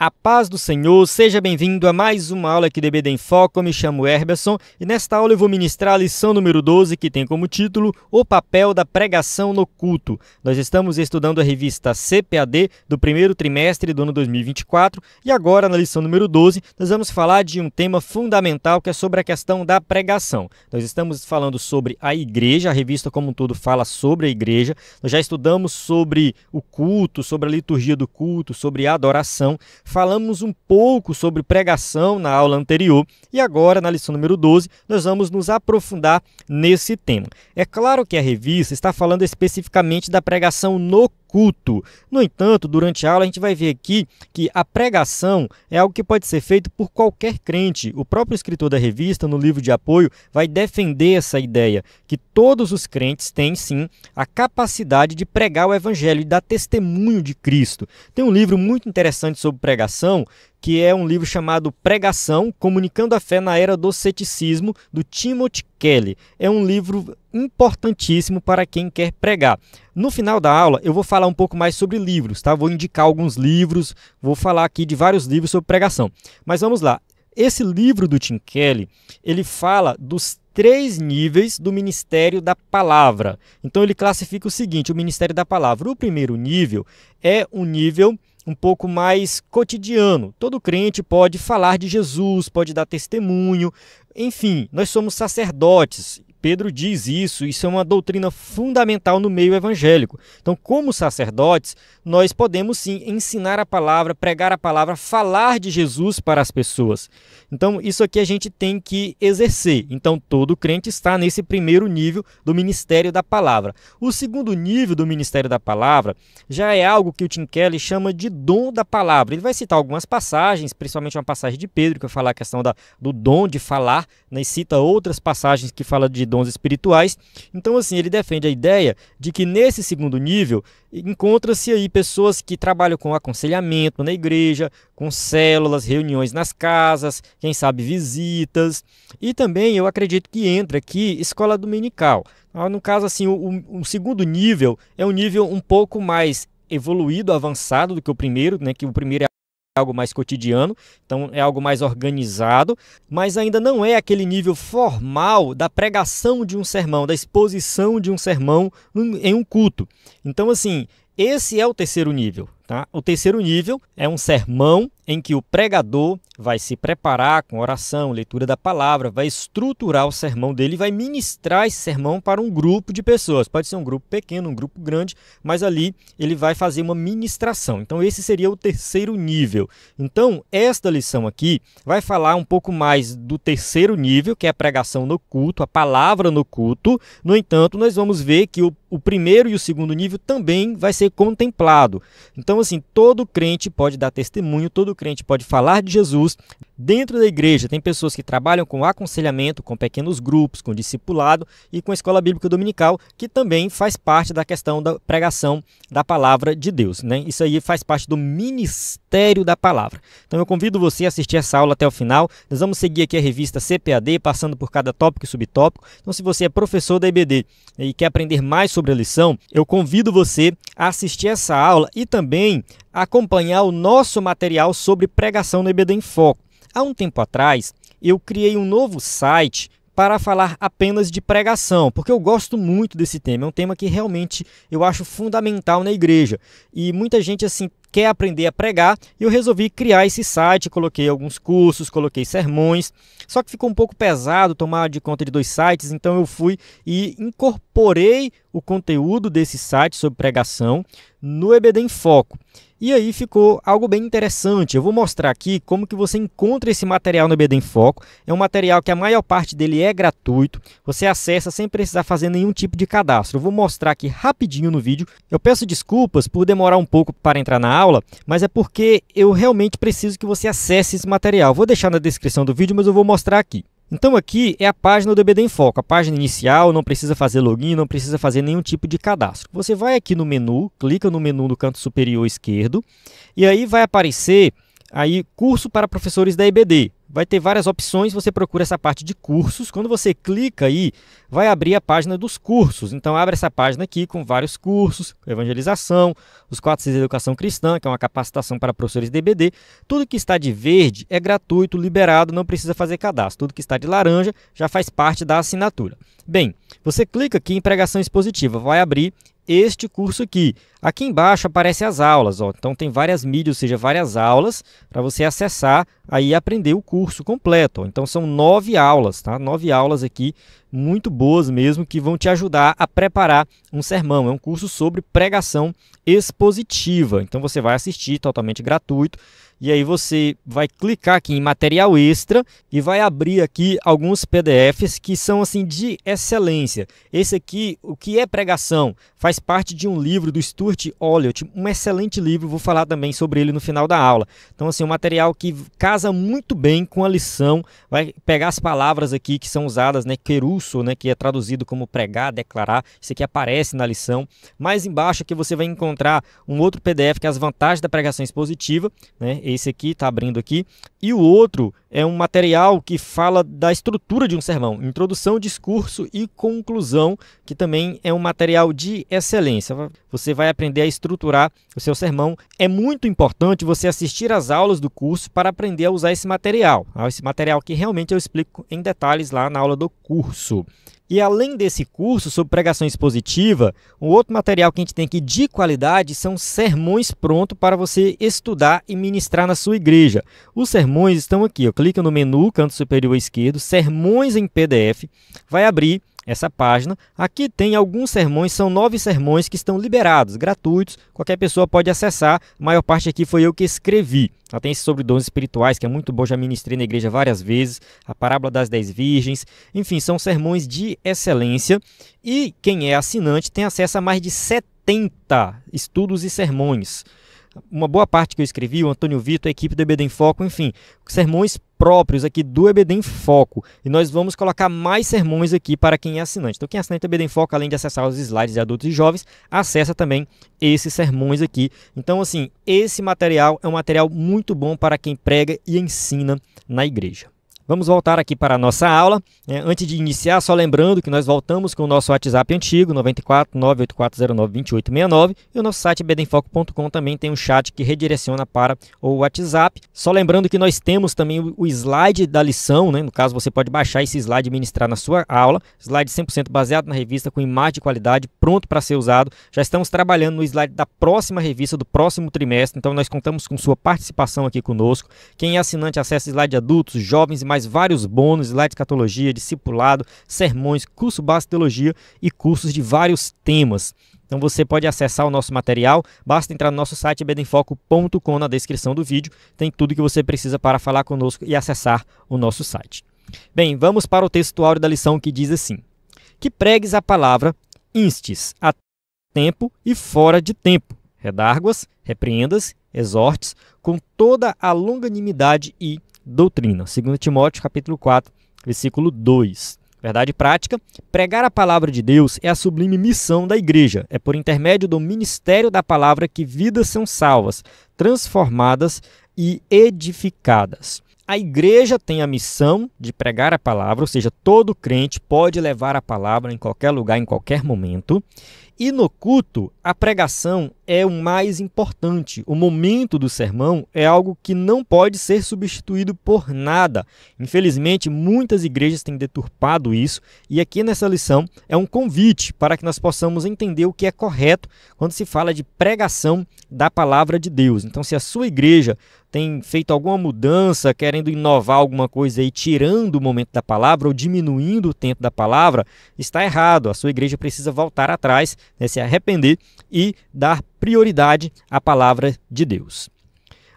A paz do Senhor, seja bem-vindo a mais uma aula aqui do EBD em Foco. Eu me chamo Herberson e nesta aula eu vou ministrar a lição número 12, que tem como título O papel da pregação no culto. Nós estamos estudando a revista CPAD do primeiro trimestre do ano 2024 e agora na lição número 12 nós vamos falar de um tema fundamental que é sobre a questão da pregação. Nós estamos falando sobre a igreja, a revista como um todo fala sobre a igreja. Nós já estudamos sobre o culto, sobre a liturgia do culto, sobre a adoração. Falamos um pouco sobre pregação na aula anterior e agora, na lição número 12, nós vamos nos aprofundar nesse tema. É claro que a revista está falando especificamente da pregação no culto. No entanto, durante a aula a gente vai ver aqui que a pregação é algo que pode ser feito por qualquer crente. O próprio escritor da revista, no livro de apoio, vai defender essa ideia, que todos os crentes têm, sim, a capacidade de pregar o evangelho e dar testemunho de Cristo. Tem um livro muito interessante sobre pregação, que é um livro chamado Pregação, Comunicando a Fé na Era do Ceticismo, do Timothy Kelly. É um livro importantíssimo para quem quer pregar. No final da aula, eu vou falar um pouco mais sobre livros, tá? Vou indicar alguns livros, vou falar aqui de vários livros sobre pregação. Mas vamos lá. Esse livro do Tim Kelly, ele fala dos 3 níveis do ministério da palavra. Então ele classifica o seguinte, o ministério da palavra. O primeiro nível é um nível um pouco mais cotidiano. Todo crente pode falar de Jesus, pode dar testemunho. Enfim, nós somos sacerdotes. Pedro diz isso é uma doutrina fundamental no meio evangélico. Então, como sacerdotes, nós podemos sim ensinar a palavra, pregar a palavra, falar de Jesus para as pessoas. Então, isso aqui a gente tem que exercer. Então, todo crente está nesse primeiro nível do ministério da palavra. O segundo nível do ministério da palavra já é algo que o Tim Kelly chama de dom da palavra. Ele vai citar algumas passagens, principalmente uma passagem de Pedro, que vai falar a questão do dom de falar, né? E cita outras passagens que falam de dons espirituais. Então, assim, ele defende a ideia de que nesse segundo nível encontra-se aí pessoas que trabalham com aconselhamento na igreja, com células, reuniões nas casas, quem sabe visitas. E também eu acredito que entra aqui escola dominical. No caso, assim, o segundo nível é um nível um pouco mais evoluído, avançado do que o primeiro, né? Que o primeiro é algo mais cotidiano, então é algo mais organizado, mas ainda não é aquele nível formal da pregação de um sermão, da exposição de um sermão em um culto. Então, assim, esse é o terceiro nível. Tá? O terceiro nível é um sermão em que o pregador vai se preparar com oração, leitura da palavra, vai estruturar o sermão dele e vai ministrar esse sermão para um grupo de pessoas. Pode ser um grupo pequeno, um grupo grande, mas ali ele vai fazer uma ministração. Então esse seria o terceiro nível. Então esta lição aqui vai falar um pouco mais do terceiro nível, que é a pregação no culto, a palavra no culto. No entanto, nós vamos ver que o primeiro e o segundo nível também vai ser contemplado. Então, assim, todo crente pode dar testemunho, todo crente pode falar de Jesus. Dentro da igreja tem pessoas que trabalham com aconselhamento, com pequenos grupos, com discipulado e com a escola bíblica dominical, que também faz parte da questão da pregação da palavra de Deus, né? Isso aí faz parte do ministério da palavra. Então eu convido você a assistir essa aula até o final. Nós vamos seguir aqui a revista CPAD, passando por cada tópico e subtópico. Então se você é professor da EBD e quer aprender mais sobre a lição, eu convido você a assistir essa aula e também acompanhar o nosso material sobre pregação no EBD em Foco. Há um tempo atrás, eu criei um novo site para falar apenas de pregação, porque eu gosto muito desse tema. É um tema que realmente eu acho fundamental na igreja. E muita gente, assim, quer aprender a pregar, e eu resolvi criar esse site, coloquei alguns cursos, coloquei sermões, só que ficou um pouco pesado tomar de conta de 2 sites, então eu fui e incorporei o conteúdo desse site sobre pregação no EBD em Foco. E aí ficou algo bem interessante. Eu vou mostrar aqui como que você encontra esse material no EBD em Foco. É um material que a maior parte dele é gratuito. Você acessa sem precisar fazer nenhum tipo de cadastro. Eu vou mostrar aqui rapidinho no vídeo. Eu peço desculpas por demorar um pouco para entrar na aula, mas é porque eu realmente preciso que você acesse esse material. Vou deixar na descrição do vídeo, mas eu vou mostrar aqui. Então aqui é a página do EBD em Foco, a página inicial, não precisa fazer login, não precisa fazer nenhum tipo de cadastro. Você vai aqui no menu, clica no menu no canto superior esquerdo, e aí vai aparecer aí curso para professores da EBD. vai ter várias opções, você procura essa parte de cursos. Quando você clica aí, vai abrir a página dos cursos. Então abre essa página aqui com vários cursos, evangelização, os 4 Cs de educação cristã, que é uma capacitação para professores de EBD. Tudo que está de verde é gratuito, liberado, não precisa fazer cadastro. Tudo que está de laranja já faz parte da assinatura. Bem, você clica aqui em pregação expositiva, vai abrir este curso aqui. Aqui embaixo aparecem as aulas, ó. Então tem várias mídias, ou seja, várias aulas para você acessar aí e aprender o curso completo, ó. Então são 9 aulas, tá? 9 aulas aqui, muito boas mesmo, que vão te ajudar a preparar um sermão. É um curso sobre pregação expositiva. Então você vai assistir totalmente gratuito. E aí você vai clicar aqui em material extra e vai abrir aqui alguns PDFs que são assim de excelência. Esse aqui, o que é pregação, faz parte de um livro do Stuart Olyott, um excelente livro, vou falar também sobre ele no final da aula. Então assim, um material que casa muito bem com a lição, vai pegar as palavras aqui que são usadas, né, kerusso, né, que é traduzido como pregar, declarar, isso aqui aparece na lição. Mais embaixo aqui você vai encontrar um outro PDF que é as vantagens da pregação expositiva, né? Esse aqui está abrindo aqui, e o outro é um material que fala da estrutura de um sermão, introdução, discurso e conclusão, que também é um material de excelência. Você vai aprender a estruturar o seu sermão. É muito importante você assistir às aulas do curso para aprender a usar esse material. Esse material que realmente eu explico em detalhes lá na aula do curso. E além desse curso sobre pregação expositiva, um outro material que a gente tem aqui de qualidade são sermões prontos para você estudar e ministrar na sua igreja. Os sermões estão aqui, ó. Clica no menu, canto superior esquerdo, sermões em PDF, vai abrir essa página. Aqui tem alguns sermões, são 9 sermões que estão liberados, gratuitos, qualquer pessoa pode acessar. A maior parte aqui foi eu que escrevi. Tem esse sobre dons espirituais, que é muito bom, já ministrei na igreja várias vezes, a parábola das 10 virgens, enfim, são sermões de excelência, e quem é assinante tem acesso a mais de 70 estudos e sermões. Uma boa parte que eu escrevi, o Antônio Vitor, a equipe do EBD em Foco, enfim, sermões próprios aqui do EBD em Foco. E nós vamos colocar mais sermões aqui para quem é assinante. Então, quem é assinante do EBD em Foco, além de acessar os slides de adultos e jovens, acessa também esses sermões aqui. Então, assim, esse material é um material muito bom para quem prega e ensina na igreja. Vamos voltar aqui para a nossa aula. Antes de iniciar, só lembrando que nós voltamos com o nosso WhatsApp antigo, 94 98409 2869, e o nosso site ebdenfoco.com também tem um chat que redireciona para o WhatsApp. Só lembrando que nós temos também o slide da lição, né? No caso, você pode baixar esse slide e ministrar na sua aula. Slide 100% baseado na revista, com imagem de qualidade, pronto para ser usado. Já estamos trabalhando no slide da próxima revista, do próximo trimestre, então nós contamos com sua participação aqui conosco. Quem é assinante acessa slide de adultos, jovens e mais vários bônus, slide de escatologia, discipulado, sermões, curso básico de teologia e cursos de vários temas. Então você pode acessar o nosso material, basta entrar no nosso site ebdenfoco.com, na descrição do vídeo, tem tudo que você precisa para falar conosco e acessar o nosso site. Bem, vamos para o textuário da lição, que diz assim: que pregues a palavra instes a tempo e fora de tempo, redarguas, repreendas, exortes, com toda a longanimidade e doutrina. 2 Timóteo, capítulo 4, versículo 2. Verdade prática: pregar a palavra de Deus é a sublime missão da igreja. É por intermédio do ministério da palavra que vidas são salvas, transformadas e edificadas. A igreja tem a missão de pregar a palavra, ou seja, todo crente pode levar a palavra em qualquer lugar, em qualquer momento. E no culto, a pregação é o mais importante. O momento do sermão é algo que não pode ser substituído por nada. Infelizmente, muitas igrejas têm deturpado isso, e aqui nessa lição é um convite para que nós possamos entender o que é correto quando se fala de pregação da palavra de Deus. Então, se a sua igreja tem feito alguma mudança, querendo inovar alguma coisa aí, tirando o momento da palavra ou diminuindo o tempo da palavra, está errado. A sua igreja precisa voltar atrás, né, se arrepender e dar prioridade à palavra de Deus.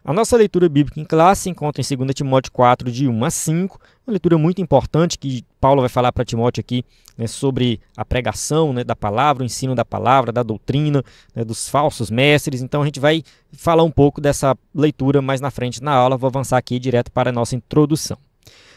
A nossa leitura bíblica em classe se encontra em 2 Timóteo 4, de 1 a 5, uma leitura muito importante que Paulo vai falar para Timóteo aqui, né, sobre a pregação, né, da palavra, o ensino da palavra, da doutrina, né, dos falsos mestres. Então a gente vai falar um pouco dessa leitura mais na frente na aula. Vou avançar aqui direto para a nossa introdução.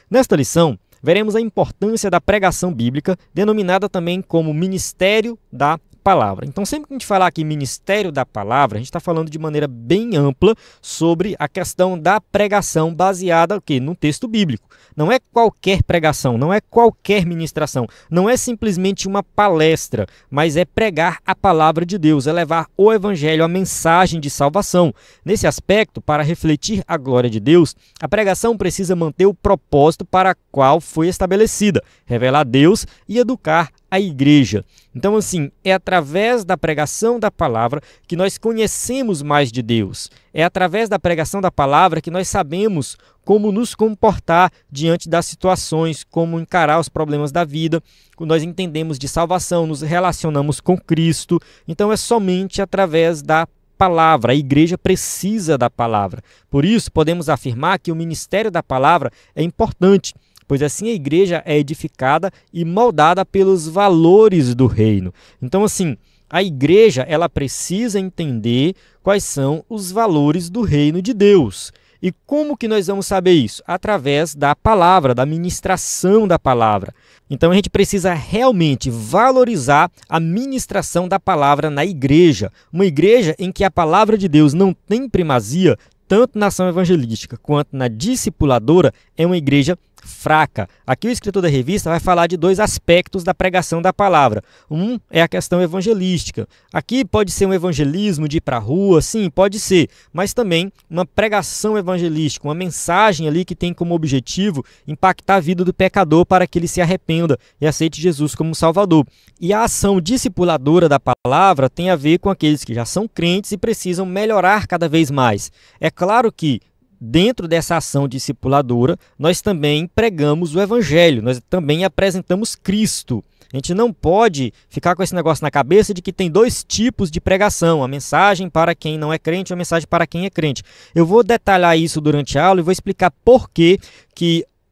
Nesta lição, veremos a importância da pregação bíblica, denominada também como ministério da palavra. Então, sempre que a gente falar aqui ministério da palavra, a gente está falando de maneira bem ampla sobre a questão da pregação baseada no texto bíblico. Não é qualquer pregação, não é qualquer ministração, não é simplesmente uma palestra, mas é pregar a palavra de Deus, é levar o evangelho, a mensagem de salvação. Nesse aspecto, para refletir a glória de Deus, a pregação precisa manter o propósito para o qual foi estabelecida, revelar Deus e educar a igreja. Então, assim, é através da pregação da palavra que nós conhecemos mais de Deus. É através da pregação da palavra que nós sabemos como nos comportar diante das situações, como encarar os problemas da vida, nós entendemos de salvação, nos relacionamos com Cristo. Então, é somente através da palavra. A igreja precisa da palavra. Por isso, podemos afirmar que o ministério da palavra é importante, pois assim a igreja é edificada e moldada pelos valores do reino. Então, assim, a igreja ela precisa entender quais são os valores do reino de Deus. E como que nós vamos saber isso? Através da palavra, da ministração da palavra. Então a gente precisa realmente valorizar a ministração da palavra na igreja. Uma igreja em que a palavra de Deus não tem primazia, tanto na ação evangelística quanto na discipuladora, é uma igreja fraca. Aqui o escritor da revista vai falar de dois aspectos da pregação da palavra. Um é a questão evangelística. Aqui pode ser um evangelismo de ir para a rua, sim, pode ser, mas também uma pregação evangelística, uma mensagem ali que tem como objetivo impactar a vida do pecador para que ele se arrependa e aceite Jesus como Salvador. E a ação discipuladora da palavra tem a ver com aqueles que já são crentes e precisam melhorar cada vez mais. É claro que dentro dessa ação discipuladora, nós também pregamos o Evangelho, nós também apresentamos Cristo. A gente não pode ficar com esse negócio na cabeça de que tem dois tipos de pregação, a mensagem para quem não é crente e a mensagem para quem é crente. Eu vou detalhar isso durante a aula e vou explicar por que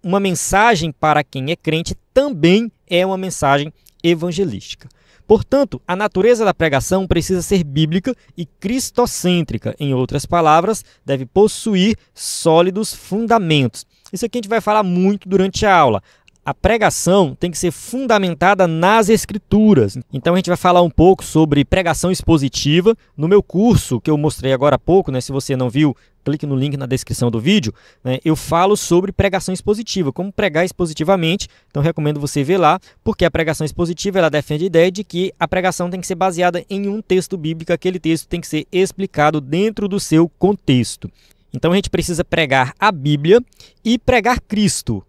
uma mensagem para quem é crente também é uma mensagem evangelística. Portanto, a natureza da pregação precisa ser bíblica e cristocêntrica. Em outras palavras, deve possuir sólidos fundamentos. Isso aqui a gente vai falar muito durante a aula. A pregação tem que ser fundamentada nas Escrituras. Então a gente vai falar um pouco sobre pregação expositiva. No meu curso, que eu mostrei agora há pouco, se você não viu, clique no link na descrição do vídeo, eu falo sobre pregação expositiva, como pregar expositivamente. Então recomendo você ver lá, porque a pregação expositiva ela defende a ideia de que a pregação tem que ser baseada em um texto bíblico, aquele texto tem que ser explicado dentro do seu contexto. Então a gente precisa pregar a Bíblia e pregar Cristo.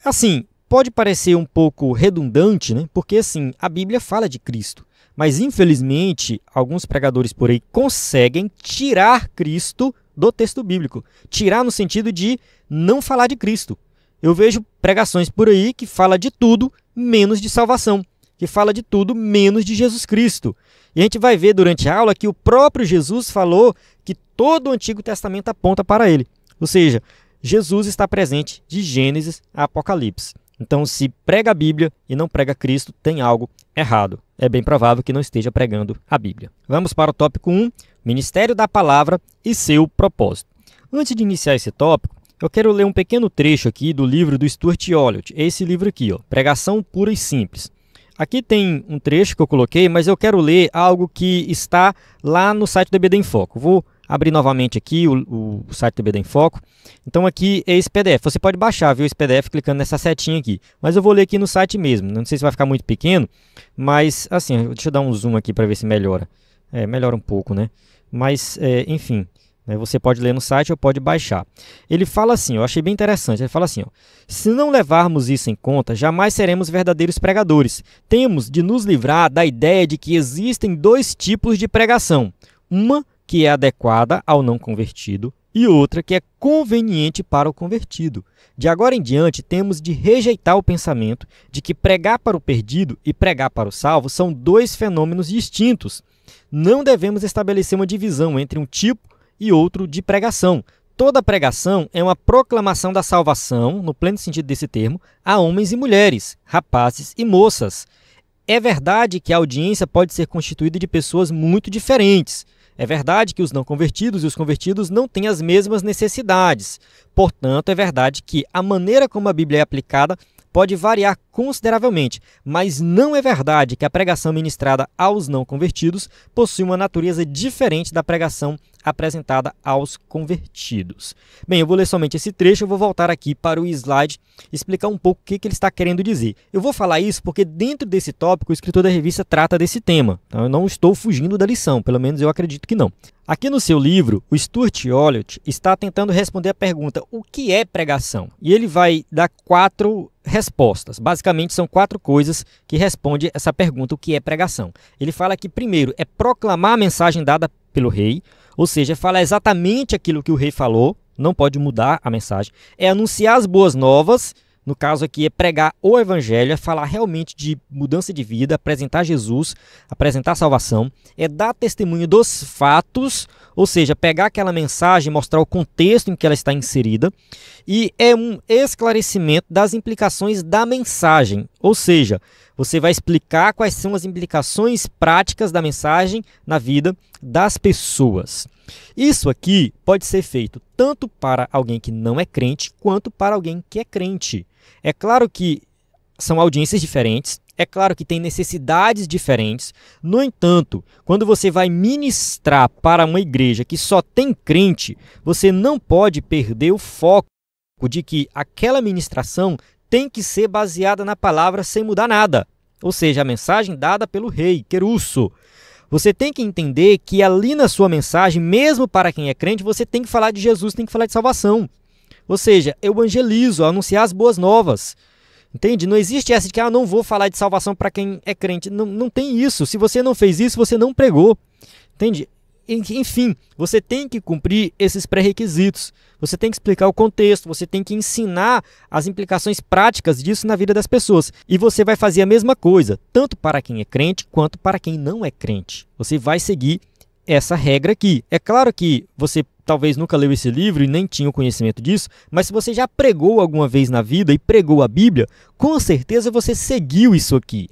Assim, pode parecer um pouco redundante, porque assim, a Bíblia fala de Cristo, mas infelizmente alguns pregadores por aí conseguem tirar Cristo do texto bíblico, tirar no sentido de não falar de Cristo. Eu vejo pregações por aí que fala de tudo menos de salvação, que fala de tudo menos de Jesus Cristo. E a gente vai ver durante a aula que o próprio Jesus falou que todo o Antigo Testamento aponta para ele. Ou seja, Jesus está presente de Gênesis a Apocalipse. Então, se prega a Bíblia e não prega Cristo, tem algo errado. É bem provável que não esteja pregando a Bíblia. Vamos para o tópico 1, Ministério da Palavra e seu propósito. Antes de iniciar esse tópico, eu quero ler um pequeno trecho aqui do livro do Stuart Olyott. Esse livro aqui, Pregação Pura e Simples. Aqui tem um trecho que eu coloquei, mas eu quero ler algo que está lá no site do EBD em Foco. Vou abrir novamente aqui o site do EBD em Foco. Então aqui é esse PDF. Você pode baixar, esse PDF clicando nessa setinha aqui. Mas eu vou ler aqui no site mesmo. Não sei se vai ficar muito pequeno, mas assim, deixa eu dar um zoom aqui para ver se melhora. Melhora um pouco, Mas, enfim, você pode ler no site ou pode baixar. Ele fala assim, eu achei bem interessante, ele fala assim, se não levarmos isso em conta, jamais seremos verdadeiros pregadores. Temos de nos livrar da ideia de que existem dois tipos de pregação. Uma que é adequada ao não convertido e outra que é conveniente para o convertido. De agora em diante, temos de rejeitar o pensamento de que pregar para o perdido e pregar para o salvo são dois fenômenos distintos. Não devemos estabelecer uma divisão entre um tipo e outro de pregação. Toda pregação é uma proclamação da salvação, no pleno sentido desse termo, a homens e mulheres, rapazes e moças. É verdade que a audiência pode ser constituída de pessoas muito diferentes. É verdade que os não convertidos e os convertidos não têm as mesmas necessidades. Portanto, é verdade que a maneira como a Bíblia é aplicada pode variar consideravelmente, mas não é verdade que a pregação ministrada aos não convertidos possui uma natureza diferente da pregação apresentada aos convertidos. Bem, eu vou ler somente esse trecho, eu vou voltar aqui para o slide e explicar um pouco o que ele está querendo dizer. Eu vou falar isso porque dentro desse tópico o escritor da revista trata desse tema. Então, eu não estou fugindo da lição, pelo menos eu acredito que não. Aqui no seu livro, o Stuart Olyott está tentando responder a pergunta: o que é pregação? E ele vai dar 4 respostas. Basicamente, são 4 coisas que respondem essa pergunta: o que é pregação? Ele fala que, primeiro, é proclamar a mensagem dada pelo rei, ou seja, falar exatamente aquilo que o rei falou, não pode mudar a mensagem. É anunciar as boas novas, no caso aqui é pregar o evangelho, é falar realmente de mudança de vida, apresentar Jesus, apresentar salvação, é dar testemunho dos fatos, ou seja, pegar aquela mensagem e mostrar o contexto em que ela está inserida, e é um esclarecimento das implicações da mensagem, ou seja, você vai explicar quais são as implicações práticas da mensagem na vida das pessoas. Isso aqui pode ser feito tanto para alguém que não é crente, quanto para alguém que é crente. É claro que são audiências diferentes, é claro que tem necessidades diferentes. No entanto, quando você vai ministrar para uma igreja que só tem crente, você não pode perder o foco de que aquela ministração tem que ser baseada na palavra sem mudar nada. Ou seja, a mensagem dada pelo rei, Querusso. Você tem que entender que ali na sua mensagem, mesmo para quem é crente, você tem que falar de Jesus, tem que falar de salvação. Ou seja, eu evangelizo, anunciar as boas novas. Entende? Não existe essa de que não vou falar de salvação para quem é crente. Não, não tem isso. Se você não fez isso, você não pregou. Entende? Enfim, você tem que cumprir esses pré-requisitos. Você tem que explicar o contexto, você tem que ensinar as implicações práticas disso na vida das pessoas. E você vai fazer a mesma coisa, tanto para quem é crente, quanto para quem não é crente. Você vai seguir essa regra aqui. É claro que você talvez nunca leu esse livro e nem tinha o conhecimento disso, mas se você já pregou alguma vez na vida e pregou a Bíblia, com certeza você seguiu isso aqui.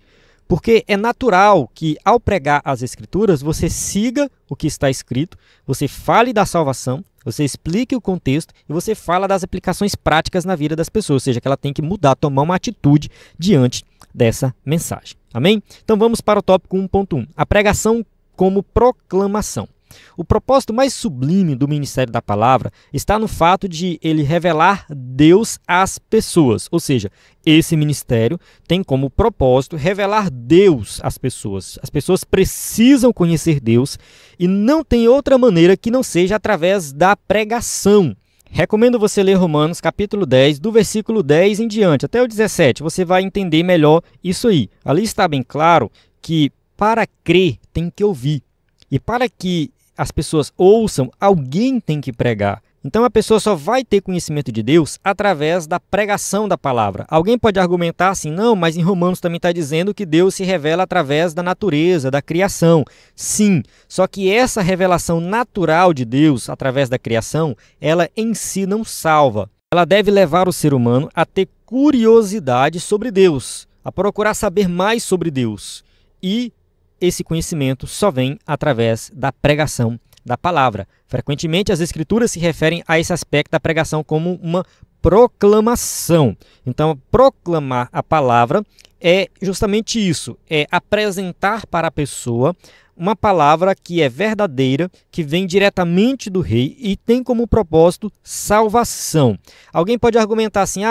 Porque é natural que, ao pregar as Escrituras, você siga o que está escrito, você fale da salvação, você explique o contexto e você fala das aplicações práticas na vida das pessoas, ou seja, que ela tem que mudar, tomar uma atitude diante dessa mensagem. Amém? Então vamos para o tópico 1.1, a pregação como proclamação. O propósito mais sublime do ministério da palavra está no fato de ele revelar Deus às pessoas. Ou seja, esse ministério tem como propósito revelar Deus às pessoas. As pessoas precisam conhecer Deus e não tem outra maneira que não seja através da pregação. Recomendo você ler Romanos capítulo 10, do versículo 10 em diante, até o 17. Você vai entender melhor isso aí. Ali está bem claro que para crer tem que ouvir. E para que as pessoas ouçam, alguém tem que pregar. Então a pessoa só vai ter conhecimento de Deus através da pregação da palavra. Alguém pode argumentar assim, não, mas em Romanos também está dizendo que Deus se revela através da natureza, da criação. Sim, só que essa revelação natural de Deus através da criação, ela em si não salva. Ela deve levar o ser humano a ter curiosidade sobre Deus, a procurar saber mais sobre Deus. E esse conhecimento só vem através da pregação da palavra. Frequentemente, as Escrituras se referem a esse aspecto da pregação como uma proclamação. Então, proclamar a palavra é justamente isso, é apresentar para a pessoa uma palavra que é verdadeira, que vem diretamente do rei e tem como propósito salvação. Alguém pode argumentar assim,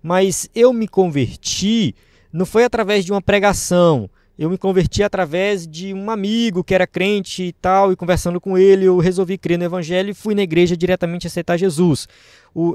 mas eu me converti, não foi através de uma pregação, eu me converti através de um amigo que era crente e tal, e conversando com ele eu resolvi crer no evangelho e fui na igreja diretamente aceitar Jesus.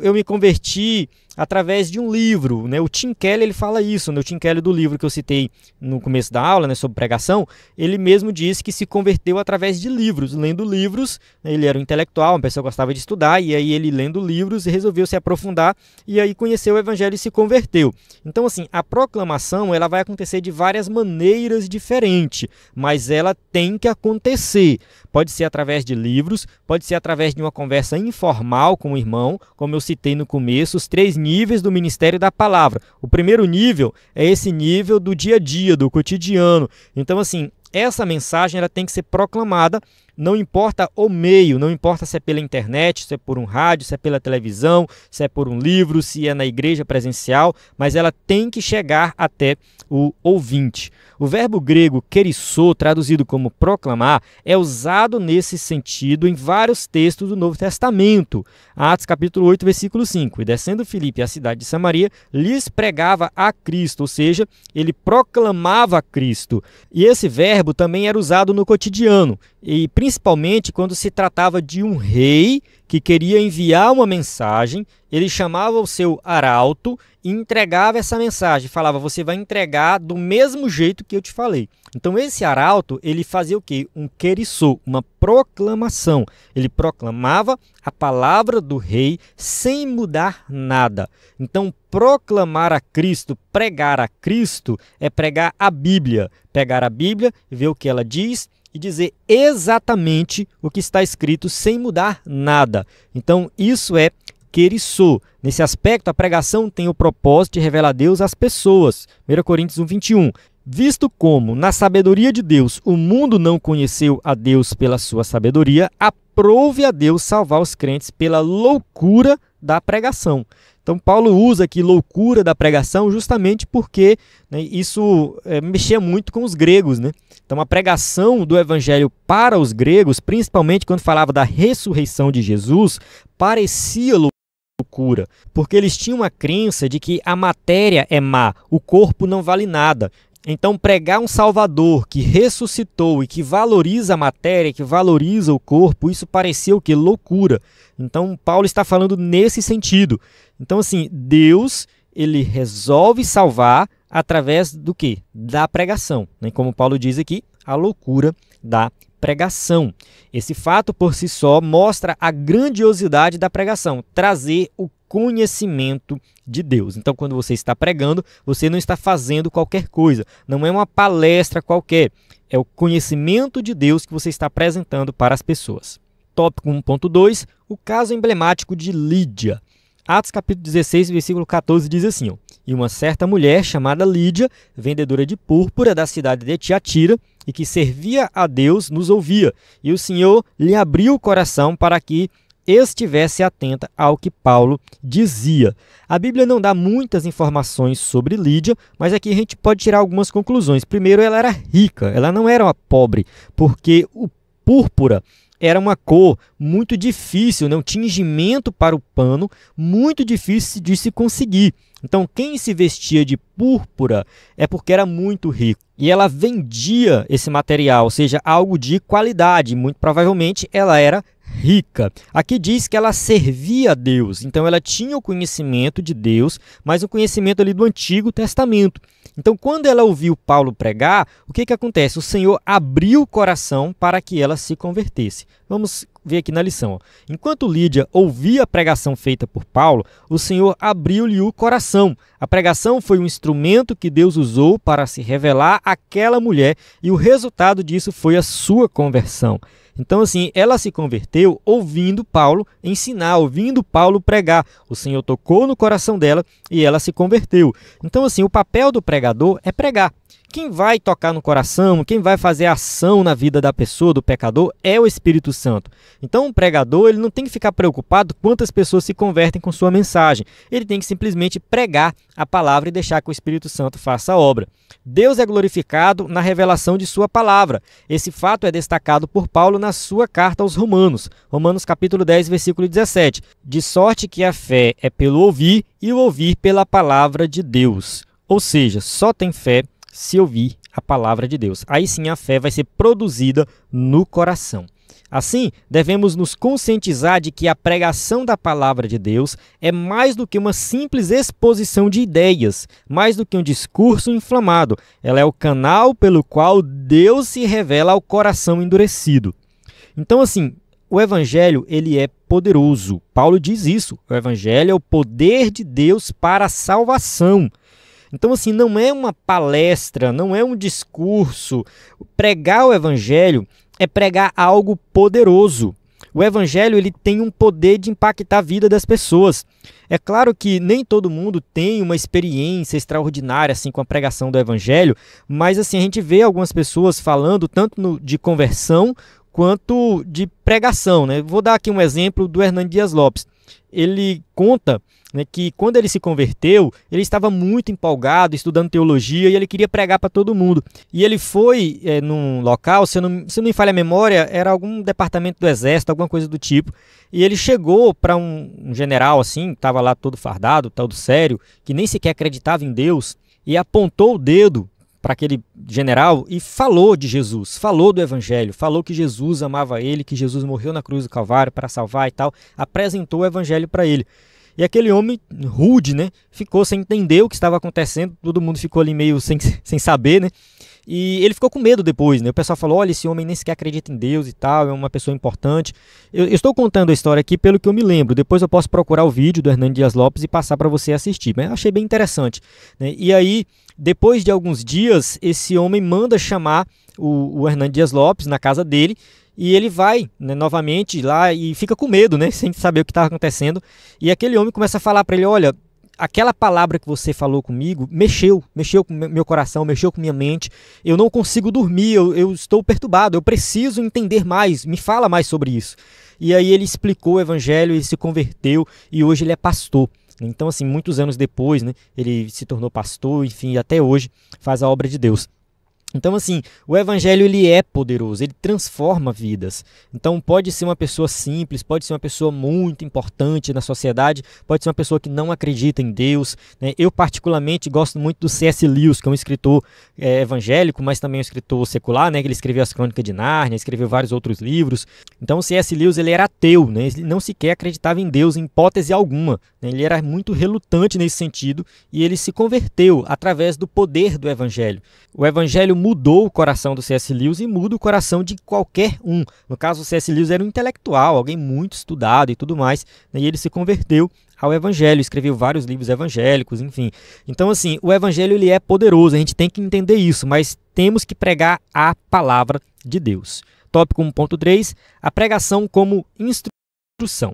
Eu me converti através de um livro, né? O Tim Keller ele fala isso, né? O Tim Keller do livro que eu citei no começo da aula, né, sobre pregação, ele mesmo disse que se converteu através de livros, lendo livros, né? Ele era um intelectual, uma pessoa que gostava de estudar, e aí ele lendo livros resolveu se aprofundar, e aí conheceu o evangelho e se converteu. Então assim, a proclamação ela vai acontecer de várias maneiras diferentes, mas ela tem que acontecer. Pode ser através de livros, pode ser através de uma conversa informal com o irmão, como eu citei no começo, os 3 níveis do ministério da palavra. O primeiro nível é esse nível do dia a dia, do cotidiano. Então, assim, essa mensagem ela tem que ser proclamada não importa o meio, não importa se é pela internet, se é por um rádio, se é pela televisão, se é por um livro, se é na igreja presencial, mas ela tem que chegar até o ouvinte. O verbo grego kerisô, traduzido como proclamar, é usado nesse sentido em vários textos do Novo Testamento. Atos capítulo 8, versículo 5. E descendo Filipe à cidade de Samaria, lhes pregava a Cristo, ou seja, ele proclamava Cristo. E esse verbo também era usado no cotidiano, e principalmente quando se tratava de um rei que queria enviar uma mensagem, ele chamava o seu arauto e entregava essa mensagem, falava, você vai entregar do mesmo jeito que eu te falei. Então esse arauto, ele fazia o quê? Um kerisô, uma proclamação. Ele proclamava a palavra do rei sem mudar nada. Então proclamar a Cristo, pregar a Cristo, é pregar a Bíblia. Pegar a Bíblia e ver o que ela diz e dizer exatamente o que está escrito sem mudar nada. Então isso é kerisô. Nesse aspecto, a pregação tem o propósito de revelar a Deus às pessoas. 1 Coríntios 1, 21. Visto como, na sabedoria de Deus, o mundo não conheceu a Deus pela sua sabedoria, aprove a Deus salvar os crentes pela loucura da pregação. Então, Paulo usa aqui loucura da pregação justamente porque isso mexia muito com os gregos, né? Então, a pregação do evangelho para os gregos, principalmente quando falava da ressurreição de Jesus, parecia loucura, porque eles tinham uma crença de que a matéria é má, o corpo não vale nada. Então, pregar um Salvador que ressuscitou e que valoriza a matéria, que valoriza o corpo, isso parecia o quê? Loucura. Então, Paulo está falando nesse sentido. Então, assim, Deus, ele resolve salvar através do quê? Da pregação. Né? Como Paulo diz aqui, a loucura da pregação. Esse fato por si só mostra a grandiosidade da pregação, trazer o conhecimento de Deus. Então, quando você está pregando, você não está fazendo qualquer coisa, não é uma palestra qualquer, é o conhecimento de Deus que você está apresentando para as pessoas. Tópico 1.2, o caso emblemático de Lídia. Atos capítulo 16, versículo 14 diz assim, e uma certa mulher chamada Lídia, vendedora de púrpura da cidade de Tiatira, e que servia a Deus, nos ouvia, e o Senhor lhe abriu o coração para que estivesse atenta ao que Paulo dizia. A Bíblia não dá muitas informações sobre Lídia, mas aqui a gente pode tirar algumas conclusões. Primeiro, ela era rica, ela não era uma pobre, porque o púrpura era uma cor muito difícil, um tingimento para o pano, muito difícil de se conseguir. Então, quem se vestia de púrpura é porque era muito rico. E ela vendia esse material, ou seja, algo de qualidade. Muito provavelmente ela era rica. Aqui diz que ela servia a Deus, então ela tinha o conhecimento de Deus, mas o conhecimento ali do Antigo Testamento. Então, quando ela ouviu Paulo pregar, o que acontece? O Senhor abriu o coração para que ela se convertesse. Vamos ver aqui na lição. Enquanto Lídia ouvia a pregação feita por Paulo, o Senhor abriu-lhe o coração. A pregação foi um instrumento que Deus usou para se revelar àquela mulher e o resultado disso foi a sua conversão. Então, assim, ela se converteu ouvindo Paulo ensinar, ouvindo Paulo pregar. O Senhor tocou no coração dela e ela se converteu. Então, assim, o papel do pregador é pregar. Quem vai tocar no coração, quem vai fazer ação na vida da pessoa, do pecador, é o Espírito Santo. Então, o pregador ele não tem que ficar preocupado quantas pessoas se convertem com sua mensagem. Ele tem que simplesmente pregar a palavra e deixar que o Espírito Santo faça a obra. Deus é glorificado na revelação de sua palavra. Esse fato é destacado por Paulo na sua carta aos Romanos. Romanos capítulo 10, versículo 17. De sorte que a fé é pelo ouvir e o ouvir pela palavra de Deus. Ou seja, só tem fé se ouvir a palavra de Deus. Aí sim a fé vai ser produzida no coração. Assim, devemos nos conscientizar de que a pregação da palavra de Deus é mais do que uma simples exposição de ideias, mais do que um discurso inflamado. Ela é o canal pelo qual Deus se revela ao coração endurecido. Então, assim, o evangelho ele é poderoso. Paulo diz isso. O evangelho é o poder de Deus para a salvação. Então, assim, não é uma palestra, não é um discurso. Pregar o evangelho é pregar algo poderoso. O evangelho ele tem um poder de impactar a vida das pessoas. É claro que nem todo mundo tem uma experiência extraordinária assim, com a pregação do evangelho, mas assim, a gente vê algumas pessoas falando tanto de conversão, quanto de pregação, né? Vou dar aqui um exemplo do Hernani Dias Lopes. Ele conta, né, que quando ele se converteu, ele estava muito empolgado, estudando teologia, e ele queria pregar para todo mundo. E ele foi num local, se não me falha a memória, era algum departamento do exército, alguma coisa do tipo, e ele chegou para um general assim, estava lá todo fardado, todo sério, que nem sequer acreditava em Deus, e apontou o dedo para aquele general e falou de Jesus, falou do evangelho, falou que Jesus amava ele, que Jesus morreu na cruz do Calvário para salvar e tal, apresentou o evangelho para ele. E aquele homem rude, né, ficou sem entender o que estava acontecendo, todo mundo ficou ali meio sem saber, né, e ele ficou com medo depois, né, o pessoal falou, olha, esse homem nem sequer acredita em Deus e tal, é uma pessoa importante. Eu estou contando a história aqui pelo que eu me lembro, depois eu posso procurar o vídeo do Hernani Dias Lopes e passar para você assistir, mas eu achei bem interessante, né, e aí, depois de alguns dias, esse homem manda chamar o Hernani Dias Lopes na casa dele, e ele vai, né, novamente lá e fica com medo, né, sem saber o que está acontecendo. E aquele homem começa a falar para ele, olha, aquela palavra que você falou comigo mexeu com meu coração, mexeu com minha mente. Eu não consigo dormir, eu estou perturbado, eu preciso entender mais, me fala mais sobre isso. E aí ele explicou o evangelho, ele se converteu e hoje ele é pastor. Então, assim, muitos anos depois, né, ele se tornou pastor, enfim, até hoje faz a obra de Deus. Então, assim, o evangelho ele é poderoso, ele transforma vidas. Então, pode ser uma pessoa simples, pode ser uma pessoa muito importante na sociedade, pode ser uma pessoa que não acredita em Deus, né? Eu, particularmente, gosto muito do C.S. Lewis, que é um escritor evangélico, mas também um escritor secular, né? Ele escreveu as Crônicas de Nárnia, escreveu vários outros livros. Então, o C.S. Lewis ele era ateu, né? Ele não sequer acreditava em Deus, em hipótese alguma, né? Ele era muito relutante nesse sentido e ele se converteu através do poder do evangelho. O evangelho mudou o coração do C.S. Lewis e muda o coração de qualquer um. No caso, o C.S. Lewis era um intelectual, alguém muito estudado e tudo mais, né? E ele se converteu ao evangelho, escreveu vários livros evangélicos, enfim. Então, assim, o evangelho ele é poderoso, a gente tem que entender isso, mas temos que pregar a palavra de Deus. Tópico 1.3, a pregação como instrução.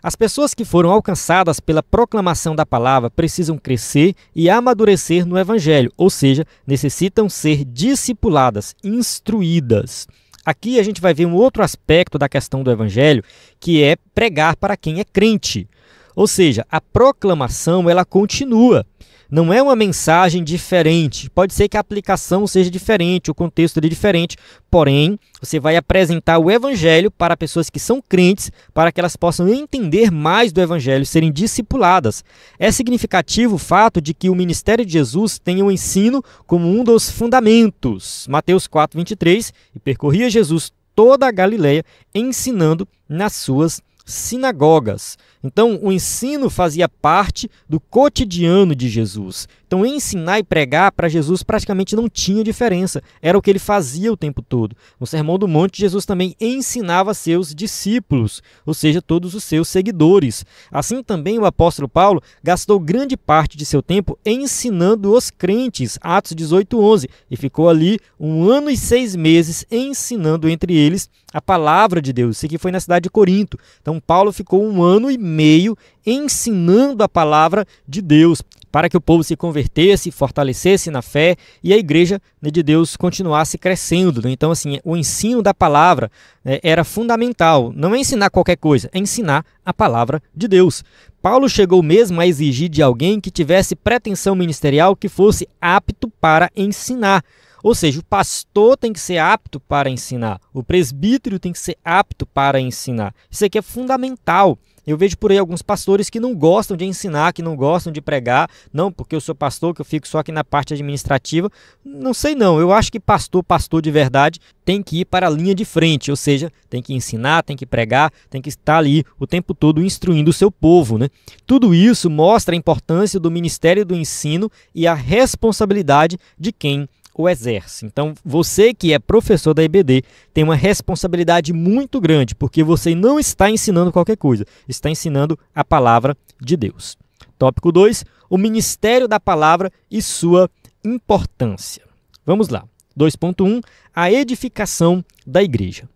As pessoas que foram alcançadas pela proclamação da palavra precisam crescer e amadurecer no evangelho, ou seja, necessitam ser discipuladas, instruídas. Aqui a gente vai ver um outro aspecto da questão do evangelho, que é pregar para quem é crente. Ou seja, a proclamação ela continua. Não é uma mensagem diferente. Pode ser que a aplicação seja diferente, o contexto é diferente. Porém, você vai apresentar o evangelho para pessoas que são crentes, para que elas possam entender mais do evangelho, serem discipuladas. É significativo o fato de que o ministério de Jesus tem o ensino como um dos fundamentos. Mateus 4:23, e percorria Jesus toda a Galileia, ensinando nas suas sinagogas. Então, o ensino fazia parte do cotidiano de Jesus. Então, ensinar e pregar para Jesus praticamente não tinha diferença. Era o que ele fazia o tempo todo. No Sermão do Monte, Jesus também ensinava seus discípulos, ou seja, todos os seus seguidores. Assim também o apóstolo Paulo gastou grande parte de seu tempo ensinando os crentes, Atos 18:11, e ficou ali 1 ano e 6 meses ensinando entre eles a palavra de Deus. Isso aqui foi na cidade de Corinto. Então, Paulo ficou 1 ano e meio ensinando a palavra de Deus para que o povo se convertesse, fortalecesse na fé e a igreja, né, de Deus continuasse crescendo. Né? Então, assim, o ensino da palavra, né, era fundamental. Não é ensinar qualquer coisa, é ensinar a palavra de Deus. Paulo chegou mesmo a exigir de alguém que tivesse pretensão ministerial que fosse apto para ensinar. Ou seja, o pastor tem que ser apto para ensinar, o presbítero tem que ser apto para ensinar. Isso aqui é fundamental. Eu vejo por aí alguns pastores que não gostam de ensinar, que não gostam de pregar. Não, porque eu sou pastor, que eu fico só aqui na parte administrativa. Não sei não, eu acho que pastor de verdade, tem que ir para a linha de frente. Ou seja, tem que ensinar, tem que pregar, tem que estar ali o tempo todo instruindo o seu povo, né? Tudo isso mostra a importância do ministério do ensino e a responsabilidade de quem o exerce. Então, você que é professor da IBD tem uma responsabilidade muito grande, porque você não está ensinando qualquer coisa, está ensinando a palavra de Deus. Tópico 2, o ministério da palavra e sua importância. Vamos lá. 2.1, a edificação da igreja.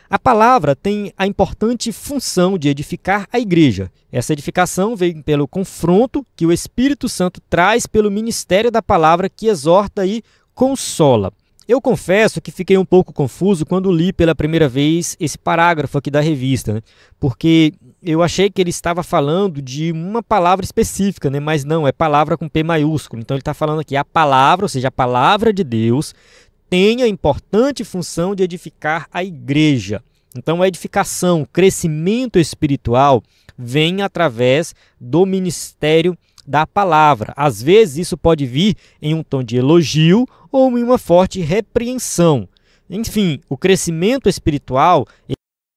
A palavra tem a importante função de edificar a igreja. Essa edificação vem pelo confronto que o Espírito Santo traz pelo ministério da palavra que exorta e consola. Eu confesso que fiquei um pouco confuso quando li pela primeira vez esse parágrafo aqui da revista, né? Porque eu achei que ele estava falando de uma palavra específica, né? Mas não, é palavra com P maiúsculo. Então ele está falando aqui a palavra, ou seja, a palavra de Deus, tem a importante função de edificar a igreja. Então a edificação, o crescimento espiritual vem através do ministério da palavra. Às vezes isso pode vir em um tom de elogio ou em uma forte repreensão. Enfim, o crescimento espiritual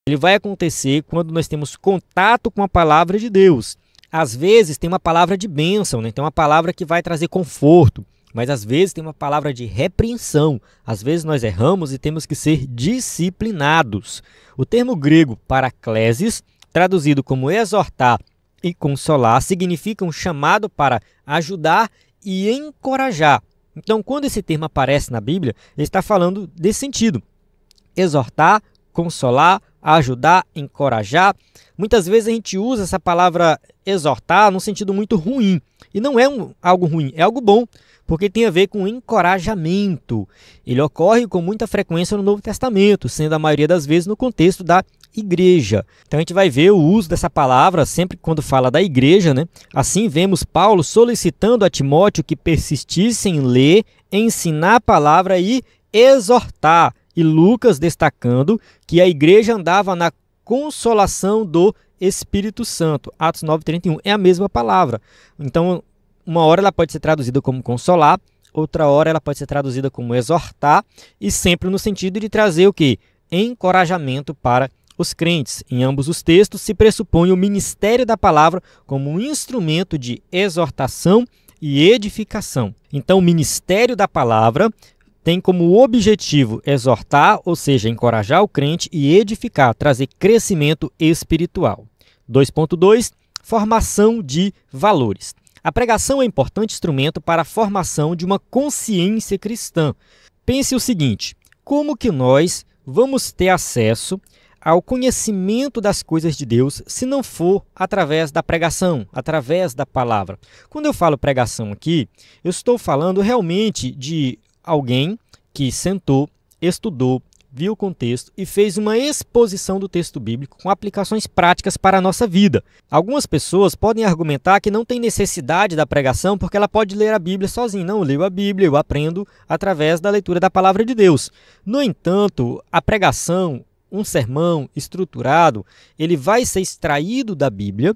ele vai acontecer quando nós temos contato com a palavra de Deus. Às vezes tem uma palavra de bênção, né? Tem uma palavra que vai trazer conforto, mas às vezes tem uma palavra de repreensão. Às vezes nós erramos e temos que ser disciplinados. O termo grego paraklesis, traduzido como exortar e consolar, significa um chamado para ajudar e encorajar. Então, quando esse termo aparece na Bíblia, ele está falando desse sentido. Exortar, consolar, ajudar, encorajar. Muitas vezes a gente usa essa palavra exortar num sentido muito ruim. E não é algo ruim, é algo bom, porque tem a ver com encorajamento. Ele ocorre com muita frequência no Novo Testamento, sendo a maioria das vezes no contexto da igreja. Então a gente vai ver o uso dessa palavra sempre quando fala da igreja, né? Assim vemos Paulo solicitando a Timóteo que persistisse em ler, ensinar a palavra e exortar. E Lucas destacando que a igreja andava na consolação do Espírito Santo. Atos 9:31 é a mesma palavra. Então, uma hora ela pode ser traduzida como consolar, outra hora ela pode ser traduzida como exortar, e sempre no sentido de trazer o quê? Encorajamento para os crentes. Em ambos os textos se pressupõe o ministério da palavra como um instrumento de exortação e edificação. Então, o ministério da palavra tem como objetivo exortar, ou seja, encorajar o crente e edificar, trazer crescimento espiritual. 2.2. Formação de valores. A pregação é um importante instrumento para a formação de uma consciência cristã. Pense o seguinte: como que nós vamos ter acesso ao conhecimento das coisas de Deus se não for através da pregação, através da palavra? Quando eu falo pregação aqui, eu estou falando realmente de alguém que sentou, estudou, viu o contexto e fez uma exposição do texto bíblico com aplicações práticas para a nossa vida. Algumas pessoas podem argumentar que não tem necessidade da pregação porque ela pode ler a Bíblia sozinha. Não, eu leio a Bíblia, eu aprendo através da leitura da palavra de Deus. No entanto, a pregação, um sermão estruturado, ele vai ser extraído da Bíblia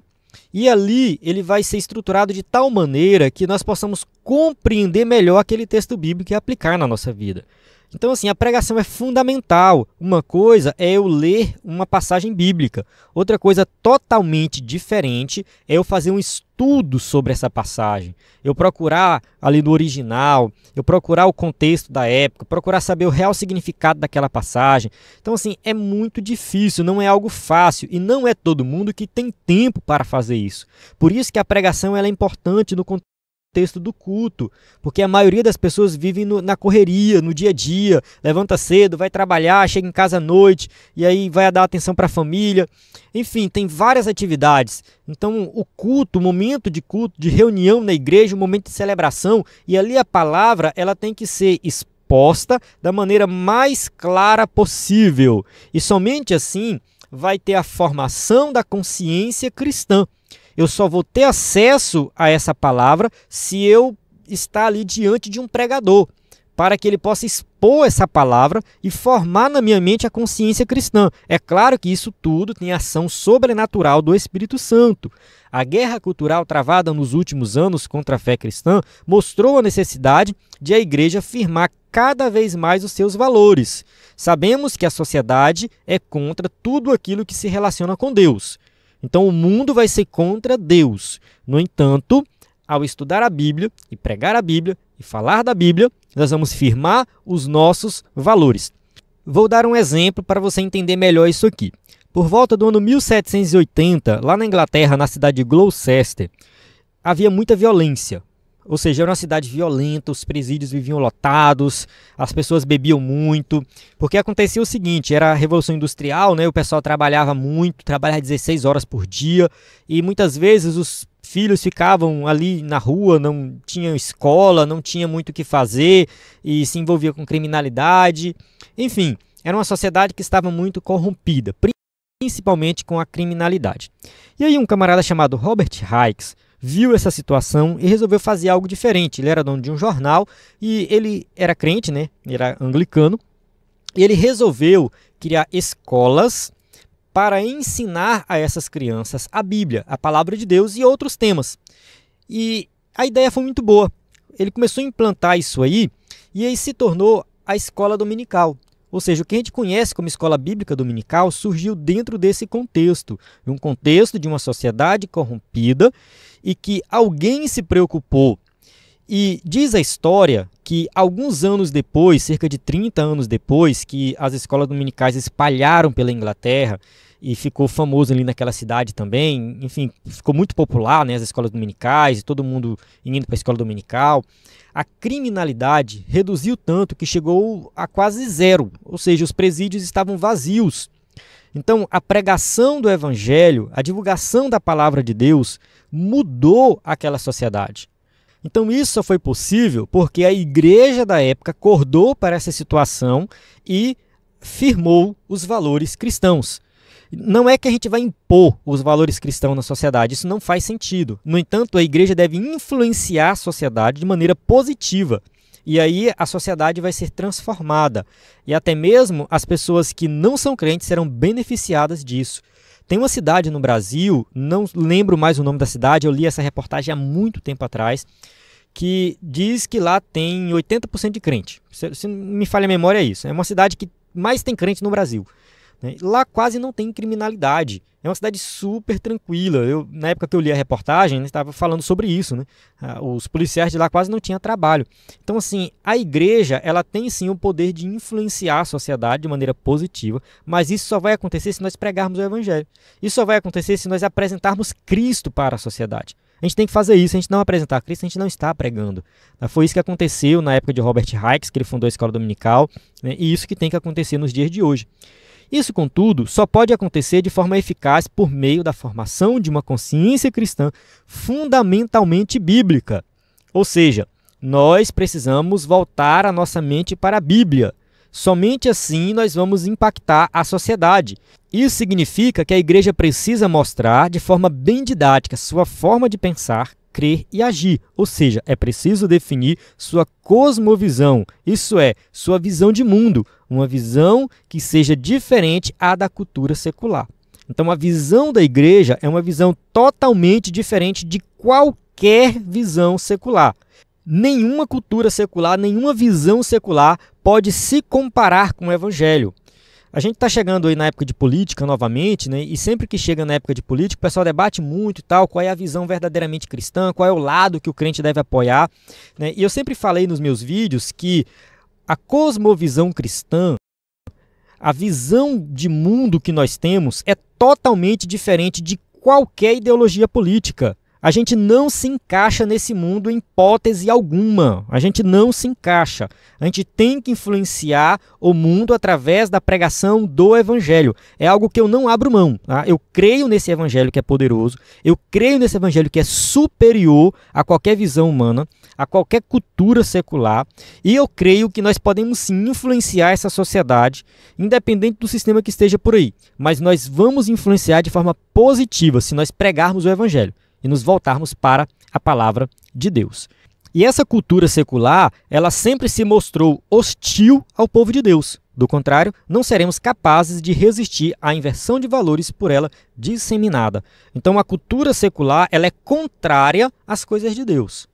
e ali ele vai ser estruturado de tal maneira que nós possamos compreender melhor aquele texto bíblico e aplicar na nossa vida. Então, assim, a pregação é fundamental. Uma coisa é eu ler uma passagem bíblica. Outra coisa totalmente diferente é eu fazer um estudo sobre essa passagem. Eu procurar ali no original, eu procurar o contexto da época, procurar saber o real significado daquela passagem. Então, assim, é muito difícil, não é algo fácil e não é todo mundo que tem tempo para fazer isso. Por isso que a pregação ela é importante no contexto do culto, porque a maioria das pessoas vivem na correria, no dia a dia, levanta cedo, vai trabalhar, chega em casa à noite e aí vai dar atenção para a família, enfim, tem várias atividades. Então o culto, o momento de culto, de reunião na igreja, o momento de celebração, e ali a palavra ela tem que ser exposta da maneira mais clara possível, e somente assim vai ter a formação da consciência cristã. Eu só vou ter acesso a essa palavra se eu estar ali diante de um pregador, para que ele possa expor essa palavra e formar na minha mente a consciência cristã. É claro que isso tudo tem ação sobrenatural do Espírito Santo. A guerra cultural travada nos últimos anos contra a fé cristã mostrou a necessidade de a igreja firmar cada vez mais os seus valores. Sabemos que a sociedade é contra tudo aquilo que se relaciona com Deus. Então o mundo vai ser contra Deus. No entanto, ao estudar a Bíblia e pregar a Bíblia e falar da Bíblia, nós vamos firmar os nossos valores. Vou dar um exemplo para você entender melhor isso aqui. Por volta do ano 1780, lá na Inglaterra, na cidade de Gloucester, havia muita violência. Ou seja, era uma cidade violenta, os presídios viviam lotados, as pessoas bebiam muito, porque acontecia o seguinte, era a Revolução Industrial, né? O pessoal trabalhava muito, trabalhava 16 horas por dia, e muitas vezes os filhos ficavam ali na rua, não tinham escola, não tinha muito o que fazer e se envolvia com criminalidade. Enfim, era uma sociedade que estava muito corrompida, principalmente com a criminalidade. E aí um camarada chamado Robert Hicks viu essa situação e resolveu fazer algo diferente. Ele era dono de um jornal e ele era crente, né? Ele era anglicano. E ele resolveu criar escolas para ensinar a essas crianças a Bíblia, a palavra de Deus e outros temas. E a ideia foi muito boa. Ele começou a implantar isso aí e aí se tornou a escola dominical. Ou seja, o que a gente conhece como escola bíblica dominical surgiu dentro desse contexto, um contexto de uma sociedade corrompida e que alguém se preocupou. E diz a história que alguns anos depois, cerca de 30 anos depois, que as escolas dominicais espalharam pela Inglaterra e ficou famoso ali naquela cidade também, enfim, ficou muito popular, né, as escolas dominicais, todo mundo indo para a escola dominical. A criminalidade reduziu tanto que chegou a quase zero, ou seja, os presídios estavam vazios. Então, a pregação do evangelho, a divulgação da palavra de Deus mudou aquela sociedade. Então, isso só foi possível porque a igreja da época acordou para essa situação e firmou os valores cristãos. Não é que a gente vai impor os valores cristãos na sociedade, isso não faz sentido. No entanto, a igreja deve influenciar a sociedade de maneira positiva. E aí a sociedade vai ser transformada. E até mesmo as pessoas que não são crentes serão beneficiadas disso. Tem uma cidade no Brasil, não lembro mais o nome da cidade, eu li essa reportagem há muito tempo atrás, que diz que lá tem 80% de crente. Se não me falha a memória, é isso. É uma cidade que mais tem crente no Brasil. Lá quase não tem criminalidade. É uma cidade super tranquila. Na época que eu li a reportagem, estava falando sobre isso, né? Os policiais de lá quase não tinham trabalho. Então, assim, a igreja ela tem sim o poder de influenciar a sociedade de maneira positiva, mas isso só vai acontecer se nós pregarmos o evangelho. Isso só vai acontecer se nós apresentarmos Cristo para a sociedade. A gente tem que fazer isso. Se a gente não apresentar Cristo, a gente não está pregando. Foi isso que aconteceu na época de Robert Hicks, que ele fundou a escola dominical, né? E isso que tem que acontecer nos dias de hoje. Isso, contudo, só pode acontecer de forma eficaz por meio da formação de uma consciência cristã fundamentalmente bíblica. Ou seja, nós precisamos voltar a nossa mente para a Bíblia. Somente assim nós vamos impactar a sociedade. Isso significa que a igreja precisa mostrar de forma bem didática sua forma de pensar, crer e agir. Ou seja, é preciso definir sua cosmovisão, isso é, sua visão de mundo, uma visão que seja diferente à da cultura secular. Então, a visão da igreja é uma visão totalmente diferente de qualquer visão secular. Nenhuma cultura secular, nenhuma visão secular pode se comparar com o evangelho. A gente está chegando aí na época de política novamente, né? E sempre que chega na época de política, o pessoal debate muito e tal, qual é a visão verdadeiramente cristã, qual é o lado que o crente deve apoiar, né? E eu sempre falei nos meus vídeos que a cosmovisão cristã, a visão de mundo que nós temos é totalmente diferente de qualquer ideologia política. A gente não se encaixa nesse mundo em hipótese alguma. A gente não se encaixa. A gente tem que influenciar o mundo através da pregação do evangelho. É algo que eu não abro mão. Tá? Eu creio nesse evangelho que é poderoso. Eu creio nesse evangelho que é superior a qualquer visão humana, a qualquer cultura secular. E eu creio que nós podemos sim influenciar essa sociedade, independente do sistema que esteja por aí. Mas nós vamos influenciar de forma positiva se nós pregarmos o evangelho e nos voltarmos para a palavra de Deus. E essa cultura secular, ela sempre se mostrou hostil ao povo de Deus. Do contrário, não seremos capazes de resistir à inversão de valores por ela disseminada. Então, a cultura secular, ela é contrária às coisas de Deus.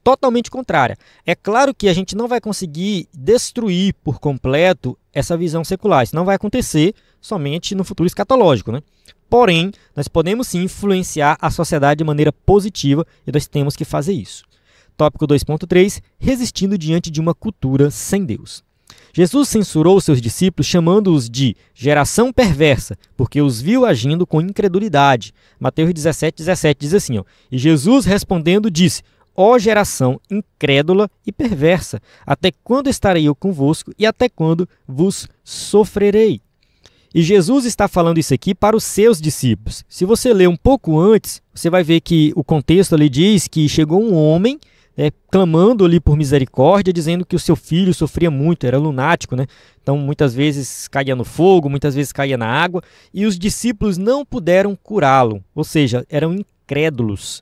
Totalmente contrária. É claro que a gente não vai conseguir destruir por completo essa visão secular. Isso não vai acontecer somente no futuro escatológico, né? Porém, nós podemos sim influenciar a sociedade de maneira positiva e nós temos que fazer isso. Tópico 2.3, resistindo diante de uma cultura sem Deus. Jesus censurou seus discípulos chamando-os de geração perversa, porque os viu agindo com incredulidade. Mateus 17:17 diz assim, e Jesus respondendo disse, ó geração incrédula e perversa, até quando estarei eu convosco e até quando vos sofrerei? E Jesus está falando isso aqui para os seus discípulos. Se você ler um pouco antes, você vai ver que o contexto ali diz que chegou um homem clamando ali por misericórdia, dizendo que o seu filho sofria muito, era lunático, né? Então muitas vezes caía no fogo, muitas vezes caía na água, e os discípulos não puderam curá-lo, ou seja, eram incrédulos.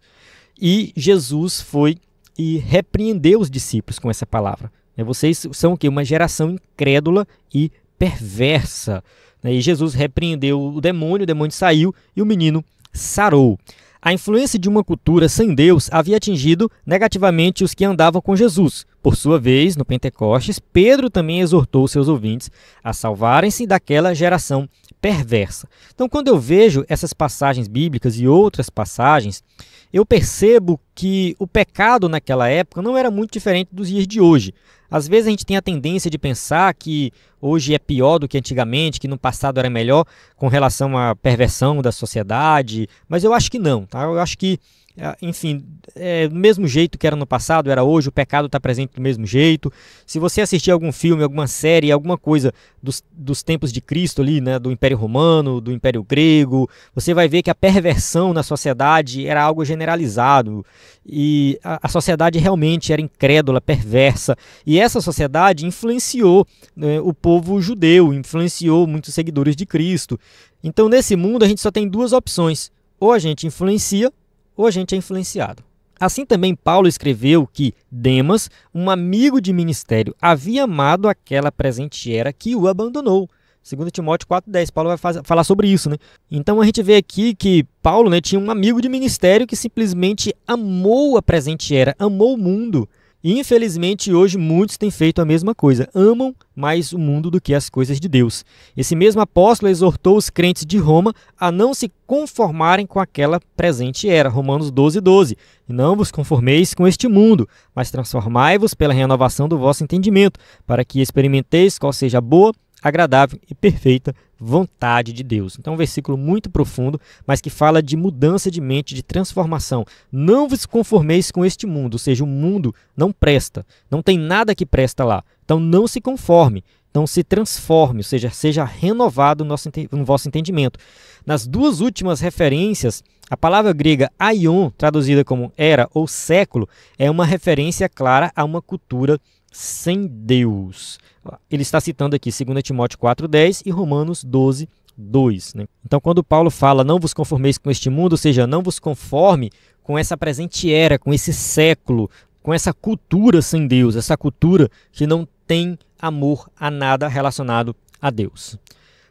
E Jesus foi e repreendeu os discípulos com essa palavra. Vocês são o quê? Uma geração incrédula e perversa. E Jesus repreendeu o demônio saiu e o menino sarou. A influência de uma cultura sem Deus havia atingido negativamente os que andavam com Jesus. Por sua vez, no Pentecostes, Pedro também exortou seus ouvintes a salvarem-se daquela geração perversa. Então, quando eu vejo essas passagens bíblicas e outras passagens, eu percebo que o pecado naquela época não era muito diferente dos dias de hoje. Às vezes a gente tem a tendência de pensar que hoje é pior do que antigamente, que no passado era melhor com relação à perversão da sociedade, mas eu acho que não, tá? Eu acho que, enfim, do mesmo jeito que era no passado, era hoje, o pecado está presente do mesmo jeito. Se você assistir algum filme, alguma série, alguma coisa dos tempos de Cristo ali, né, do Império Romano, do Império Grego, você vai ver que a perversão na sociedade era algo generalizado e a sociedade realmente era incrédula, perversa, e essa sociedade influenciou, né, o povo judeu, influenciou muitos seguidores de Cristo. Então nesse mundo a gente só tem duas opções: ou a gente influencia ou a gente é influenciado. Assim também Paulo escreveu que Demas, um amigo de ministério, havia amado aquela presente era que o abandonou. 2 Timóteo 4,10, Paulo vai falar sobre isso, né? Então a gente vê aqui que Paulo, né, tinha um amigo de ministério que simplesmente amou a presente era, amou o mundo. E infelizmente hoje muitos têm feito a mesma coisa, amam mais o mundo do que as coisas de Deus. Esse mesmo apóstolo exortou os crentes de Roma a não se conformarem com aquela presente era, Romanos 12:12. Não vos conformeis com este mundo, mas transformai-vos pela renovação do vosso entendimento, para que experimenteis qual seja a boa, agradável e perfeita vontade de Deus. Então, um versículo muito profundo, mas que fala de mudança de mente, de transformação. Não vos conformeis com este mundo, ou seja, o mundo não presta, não tem nada que presta lá. Então, não se conforme, não se transforme, ou seja, seja renovado no vosso entendimento. Nas duas últimas referências, a palavra grega aion, traduzida como era ou século, é uma referência clara a uma cultura sem Deus. Ele está citando aqui 2 Timóteo 4,10 e Romanos 12:2. Né? Então, quando Paulo fala não vos conformeis com este mundo, ou seja, não vos conforme com essa presente era, com esse século, com essa cultura sem Deus, essa cultura que não tem amor a nada relacionado a Deus.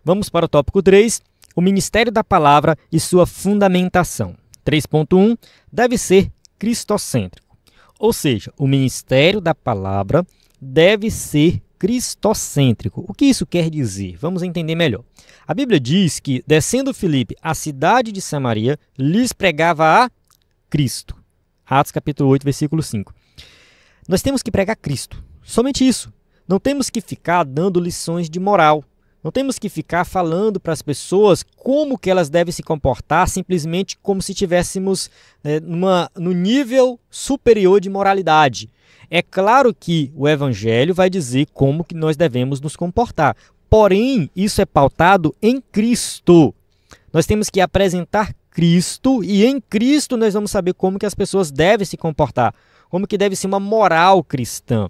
Vamos para o tópico 3, o ministério da palavra e sua fundamentação. 3.1, deve ser cristocêntrico. Ou seja, o ministério da palavra deve ser cristocêntrico. O que isso quer dizer? Vamos entender melhor. A Bíblia diz que, descendo Filipe à cidade de Samaria, lhes pregava a Cristo. Atos capítulo 8, versículo 5. Nós temos que pregar Cristo. Somente isso. Não temos que ficar dando lições de moral. Não temos que ficar falando para as pessoas como que elas devem se comportar, simplesmente como se estivéssemos no nível superior de moralidade. É claro que o Evangelho vai dizer como que nós devemos nos comportar. Porém, isso é pautado em Cristo. Nós temos que apresentar Cristo e em Cristo nós vamos saber como que as pessoas devem se comportar, como que deve ser uma moral cristã.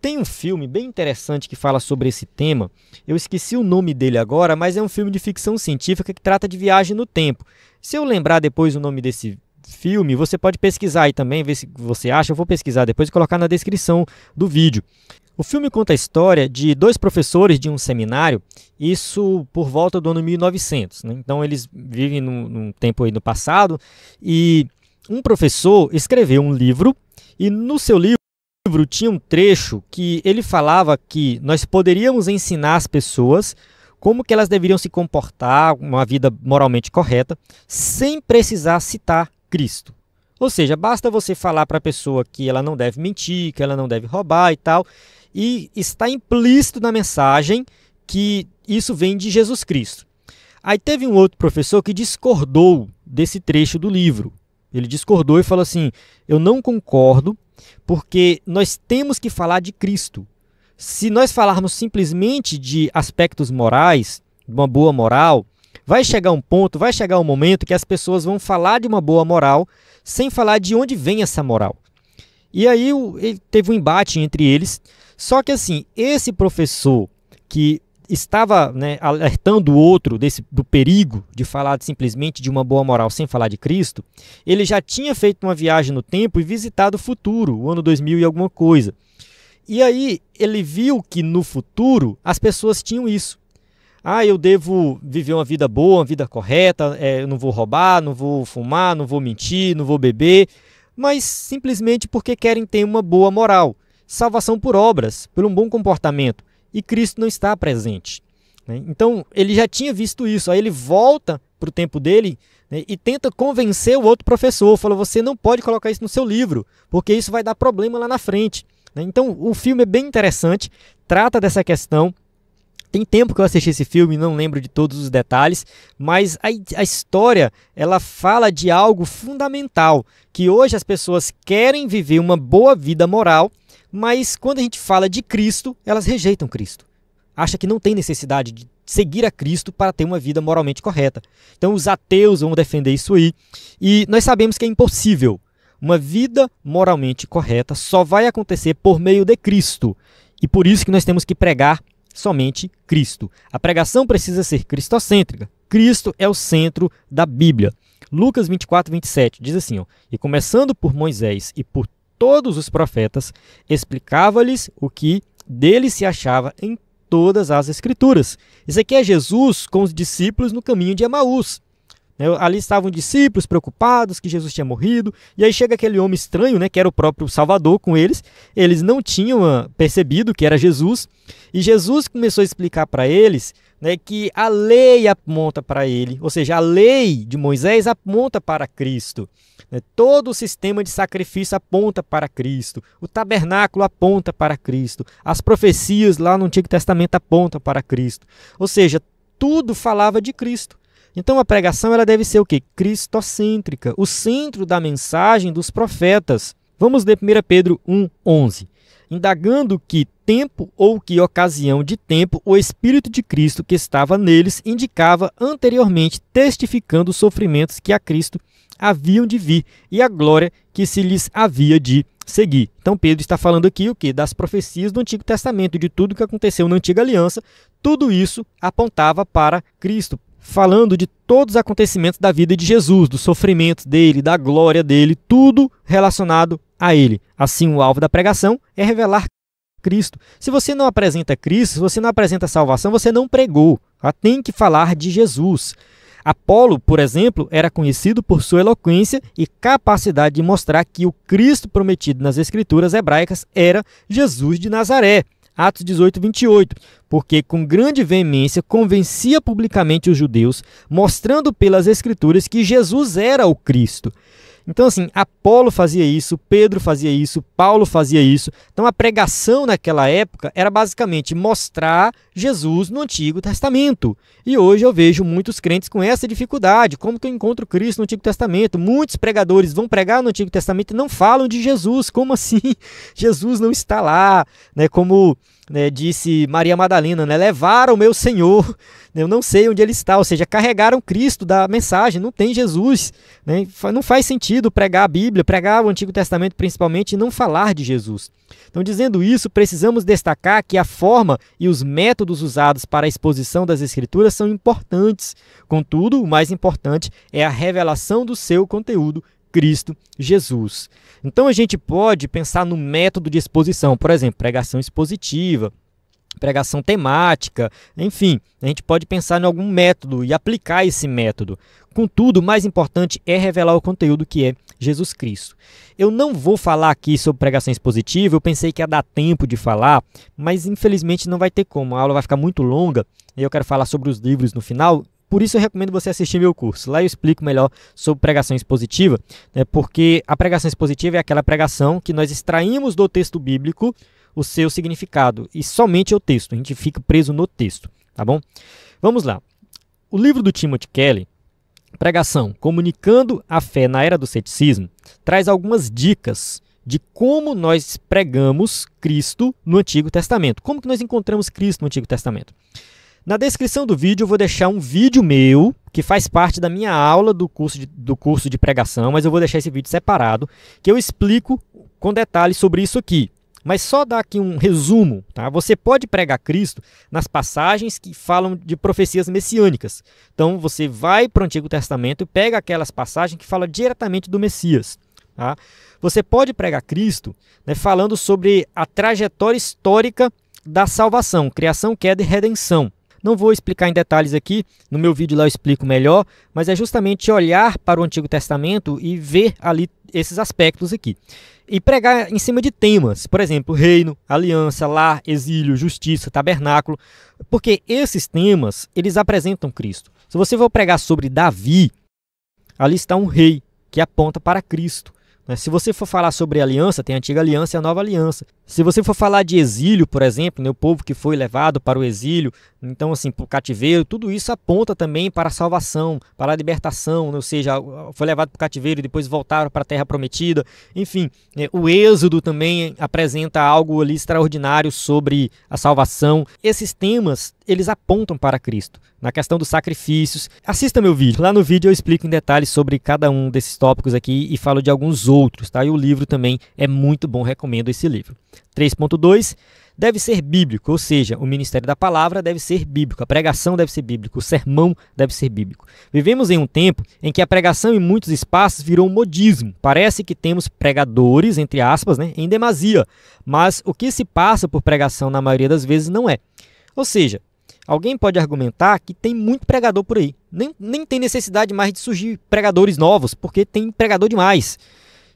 Tem um filme bem interessante que fala sobre esse tema. Eu esqueci o nome dele agora, mas é um filme de ficção científica que trata de viagem no tempo. Se eu lembrar depois o nome desse filme, você pode pesquisar aí também, ver se você acha. Eu vou pesquisar depois e colocar na descrição do vídeo. O filme conta a história de dois professores de um seminário, isso por volta do ano 1900. Né? Então eles vivem num tempo aí no passado, e um professor escreveu um livro, e no seu livro tinha um trecho que ele falava que nós poderíamos ensinar as pessoas como que elas deveriam se comportar, uma vida moralmente correta, sem precisar citar Cristo. Ou seja, basta você falar para a pessoa que ela não deve mentir, que ela não deve roubar e tal, e está implícito na mensagem que isso vem de Jesus Cristo. Aí teve um outro professor que discordou desse trecho do livro. Ele discordou e falou assim: eu não concordo, porque nós temos que falar de Cristo. Se nós falarmos simplesmente de aspectos morais, de uma boa moral, vai chegar um ponto, vai chegar um momento que as pessoas vão falar de uma boa moral sem falar de onde vem essa moral. E aí teve um embate entre eles, só que assim, esse professor que estava, né, alertando o outro do perigo de falar simplesmente de uma boa moral sem falar de Cristo, ele já tinha feito uma viagem no tempo e visitado o futuro, o ano 2000 e alguma coisa. E aí ele viu que no futuro as pessoas tinham isso. Eu devo viver uma vida boa, uma vida correta, eu não vou roubar, não vou fumar, não vou mentir, não vou beber, mas simplesmente porque querem ter uma boa moral. Salvação por obras, por um bom comportamento. E Cristo não está presente, né? Então, ele já tinha visto isso. Aí ele volta para o tempo dele, né, e tenta convencer o outro professor. Falou, você não pode colocar isso no seu livro, porque isso vai dar problema lá na frente, né? Então, o filme é bem interessante, trata dessa questão. Tem tempo que eu assisti esse filme, não lembro de todos os detalhes, mas a história, ela fala de algo fundamental, que hoje as pessoas querem viver uma boa vida moral, mas quando a gente fala de Cristo, elas rejeitam Cristo. Acha que não tem necessidade de seguir a Cristo para ter uma vida moralmente correta. Então os ateus vão defender isso aí. E nós sabemos que é impossível. Uma vida moralmente correta só vai acontecer por meio de Cristo. E por isso que nós temos que pregar somente Cristo. A pregação precisa ser cristocêntrica. Cristo é o centro da Bíblia. Lucas 24, 27 diz assim, e começando por Moisés e por todos os profetas, explicava-lhes o que dele se achava em todas as Escrituras. Isso aqui é Jesus com os discípulos no caminho de Emaús. Ali estavam discípulos preocupados que Jesus tinha morrido, e aí chega aquele homem estranho, né, que era o próprio Salvador com eles. Eles não tinham percebido que era Jesus, e Jesus começou a explicar para eles, né, que a lei aponta para ele, ou seja, a lei de Moisés aponta para Cristo. Todo o sistema de sacrifício aponta para Cristo, o tabernáculo aponta para Cristo, as profecias lá no Antigo Testamento apontam para Cristo, ou seja, tudo falava de Cristo. Então a pregação ela deve ser o quê? Cristocêntrica, o centro da mensagem dos profetas. Vamos ler 1 Pedro 1:11. Indagando que tempo ou que ocasião de tempo o Espírito de Cristo que estava neles indicava anteriormente, testificando os sofrimentos que a Cristo haviam de vir e a glória que se lhes havia de seguir. Então Pedro está falando aqui o quê? Das profecias do Antigo Testamento, de tudo que aconteceu na Antiga Aliança. Tudo isso apontava para Cristo, falando de todos os acontecimentos da vida de Jesus, dos sofrimentos dele, da glória dele, tudo relacionado a ele. Assim, o alvo da pregação é revelar Cristo. Se você não apresenta Cristo, se você não apresenta salvação, você não pregou. Tem que falar de Jesus. Apolo, por exemplo, era conhecido por sua eloquência e capacidade de mostrar que o Cristo prometido nas Escrituras hebraicas era Jesus de Nazaré. Atos 18, 28, porque com grande veemência convencia publicamente os judeus, mostrando pelas Escrituras que Jesus era o Cristo. Então, assim, Apolo fazia isso, Pedro fazia isso, Paulo fazia isso. Então, a pregação naquela época era basicamente mostrar Jesus no Antigo Testamento. E hoje eu vejo muitos crentes com essa dificuldade. Como que eu encontro Cristo no Antigo Testamento? Muitos pregadores vão pregar no Antigo Testamento e não falam de Jesus. Como assim? Jesus não está lá, né? Como disse Maria Madalena, né? Levaram o meu Senhor, eu não sei onde ele está, ou seja, carregaram Cristo da mensagem, não tem Jesus, né? Não faz sentido pregar a Bíblia, pregar o Antigo Testamento principalmente e não falar de Jesus. Então, dizendo isso, precisamos destacar que a forma e os métodos usados para a exposição das Escrituras são importantes. Contudo, o mais importante é a revelação do seu conteúdo, Cristo Jesus. Então a gente pode pensar no método de exposição, por exemplo, pregação expositiva, pregação temática, enfim, a gente pode pensar em algum método e aplicar esse método. Contudo, o mais importante é revelar o conteúdo que é Jesus Cristo. Eu não vou falar aqui sobre pregação expositiva, eu pensei que ia dar tempo de falar, mas infelizmente não vai ter como, a aula vai ficar muito longa e eu quero falar sobre os livros no final. Por isso eu recomendo você assistir meu curso. Lá eu explico melhor sobre pregação expositiva, né, porque a pregação expositiva é aquela pregação que nós extraímos do texto bíblico o seu significado, e somente o texto, a gente fica preso no texto, tá bom? Vamos lá. O livro do Timothy Keller, Pregação, Comunicando a Fé na Era do Ceticismo, traz algumas dicas de como nós pregamos Cristo no Antigo Testamento. Como que nós encontramos Cristo no Antigo Testamento? Na descrição do vídeo eu vou deixar um vídeo meu, que faz parte da minha aula do curso de pregação, mas eu vou deixar esse vídeo separado, que eu explico com detalhes sobre isso aqui. Mas só dar aqui um resumo, tá? Você pode pregar Cristo nas passagens que falam de profecias messiânicas. Então você vai para o Antigo Testamento e pega aquelas passagens que falam diretamente do Messias. Tá? Você pode pregar Cristo, né, falando sobre a trajetória histórica da salvação, criação, queda e redenção. Não vou explicar em detalhes aqui, no meu vídeo lá eu explico melhor, mas é justamente olhar para o Antigo Testamento e ver ali esses aspectos aqui. E pregar em cima de temas, por exemplo, reino, aliança, lar, exílio, justiça, tabernáculo, porque esses temas, eles apresentam Cristo. Se você for pregar sobre Davi, ali está um rei que aponta para Cristo. Se você for falar sobre aliança, tem a antiga aliança e a nova aliança. Se você for falar de exílio, por exemplo, né, o povo que foi levado para o exílio, então assim, para o cativeiro, tudo isso aponta também para a salvação, para a libertação, ou seja, foi levado para o cativeiro e depois voltaram para a terra prometida. Enfim, o Êxodo também apresenta algo ali extraordinário sobre a salvação. Esses temas, eles apontam para Cristo. Na questão dos sacrifícios, assista meu vídeo. Lá no vídeo eu explico em detalhes sobre cada um desses tópicos aqui e falo de alguns outros, tá? E o livro também é muito bom, recomendo esse livro. 3.2, deve ser bíblico, ou seja, o ministério da palavra deve ser bíblico, a pregação deve ser bíblica, o sermão deve ser bíblico. Vivemos em um tempo em que a pregação em muitos espaços virou um modismo. Parece que temos pregadores, entre aspas, né, em demasia, mas o que se passa por pregação na maioria das vezes não é. Ou seja, alguém pode argumentar que tem muito pregador por aí. Nem tem necessidade mais de surgir pregadores novos, porque tem pregador demais.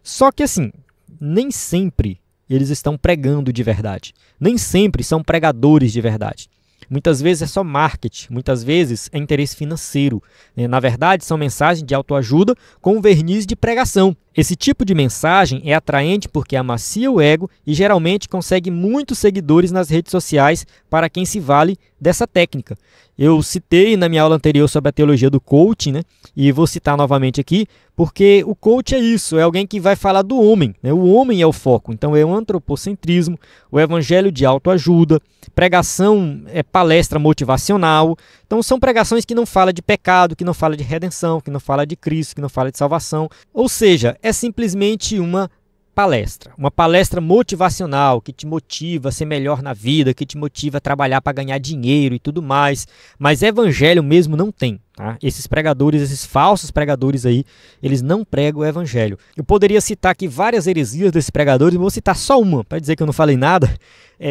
Só que assim, nem sempre eles estão pregando de verdade. Nem sempre são pregadores de verdade. Muitas vezes é só marketing, muitas vezes é interesse financeiro. Na verdade, são mensagens de autoajuda com um verniz de pregação. Esse tipo de mensagem é atraente porque amacia o ego e geralmente consegue muitos seguidores nas redes sociais para quem se vale dessa técnica. Eu citei na minha aula anterior sobre a teologia do coaching, né? E vou citar novamente aqui, porque o coach é isso, é alguém que vai falar do homem, né? O homem é o foco, então é o antropocentrismo, o evangelho de autoajuda, pregação é palestra motivacional. Então são pregações que não falam de pecado, que não falam de redenção, que não falam de Cristo, que não falam de salvação. Ou seja, é simplesmente uma palestra motivacional que te motiva a ser melhor na vida, que te motiva a trabalhar para ganhar dinheiro e tudo mais, mas evangelho mesmo não tem, tá? Esses pregadores, esses falsos pregadores aí, eles não pregam o evangelho. Eu poderia citar aqui várias heresias desses pregadores, vou citar só uma, para dizer que eu não falei nada.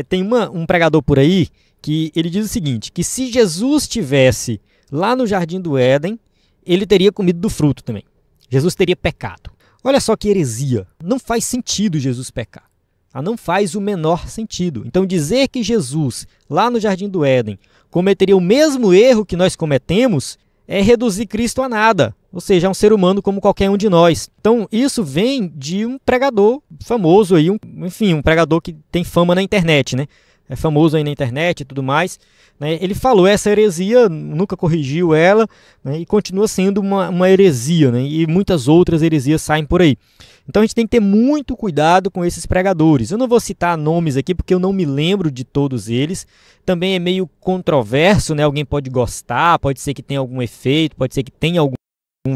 Tem um pregador por aí que ele diz o seguinte, que se Jesus estivesse lá no Jardim do Éden, ele teria comido do fruto também. Jesus teria pecado. Olha só que heresia. Não faz sentido Jesus pecar. Não faz o menor sentido. Então dizer que Jesus, lá no Jardim do Éden, cometeria o mesmo erro que nós cometemos é reduzir Cristo a nada. Ou seja, é um ser humano como qualquer um de nós. Então isso vem de um pregador famoso, aí, um pregador que tem fama na internet, né? É famoso aí na internet e tudo mais, né? Ele falou essa heresia, nunca corrigiu ela, né? E continua sendo uma heresia, né? E muitas outras heresias saem por aí. Então a gente tem que ter muito cuidado com esses pregadores. Eu não vou citar nomes aqui porque eu não me lembro de todos eles. Também é meio controverso, né? Alguém pode gostar, pode ser que tenha algum efeito, pode ser que tenha algum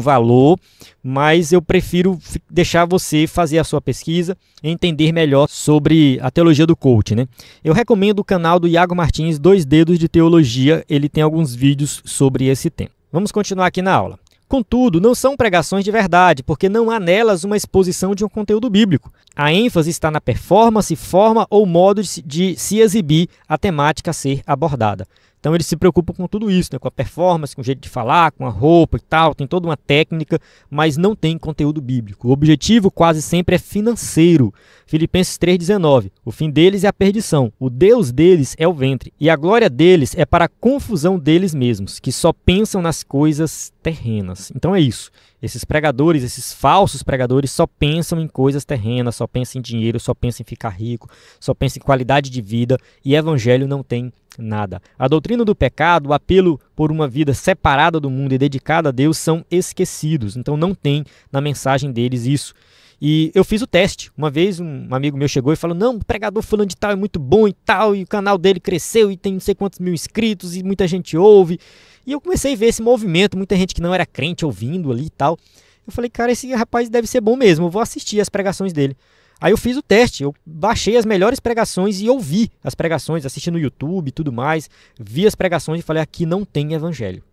valor, mas eu prefiro deixar você fazer a sua pesquisa e entender melhor sobre a teologia do coach, né? Eu recomendo o canal do Iago Martins, Dois Dedos de Teologia, ele tem alguns vídeos sobre esse tema. Vamos continuar aqui na aula. Contudo, não são pregações de verdade, porque não há nelas uma exposição de um conteúdo bíblico. A ênfase está na performance, forma ou modo de se exibir a temática a ser abordada. Então eles se preocupam com tudo isso, né? Com a performance, com o jeito de falar, com a roupa e tal, tem toda uma técnica, mas não tem conteúdo bíblico. O objetivo quase sempre é financeiro. Filipenses 3,19, o fim deles é a perdição, o Deus deles é o ventre, e a glória deles é para a confusão deles mesmos, que só pensam nas coisas terrenas. Então é isso. Esses pregadores, esses falsos pregadores só pensam em coisas terrenas, só pensam em dinheiro, só pensam em ficar rico, só pensam em qualidade de vida, e evangelho não tem nada. A doutrina do pecado, o apelo por uma vida separada do mundo e dedicada a Deus são esquecidos. Então não tem na mensagem deles isso. E eu fiz o teste. Uma vez um amigo meu chegou e falou, não, o pregador fulano de tal é muito bom e tal, e o canal dele cresceu e tem não sei quantos mil inscritos e muita gente ouve. E eu comecei a ver esse movimento, muita gente que não era crente ouvindo ali e tal. Eu falei, cara, esse rapaz deve ser bom mesmo, eu vou assistir as pregações dele. Aí eu fiz o teste, eu baixei as melhores pregações e ouvi as pregações, assisti no YouTube e tudo mais, vi as pregações e falei, aqui não tem evangelho.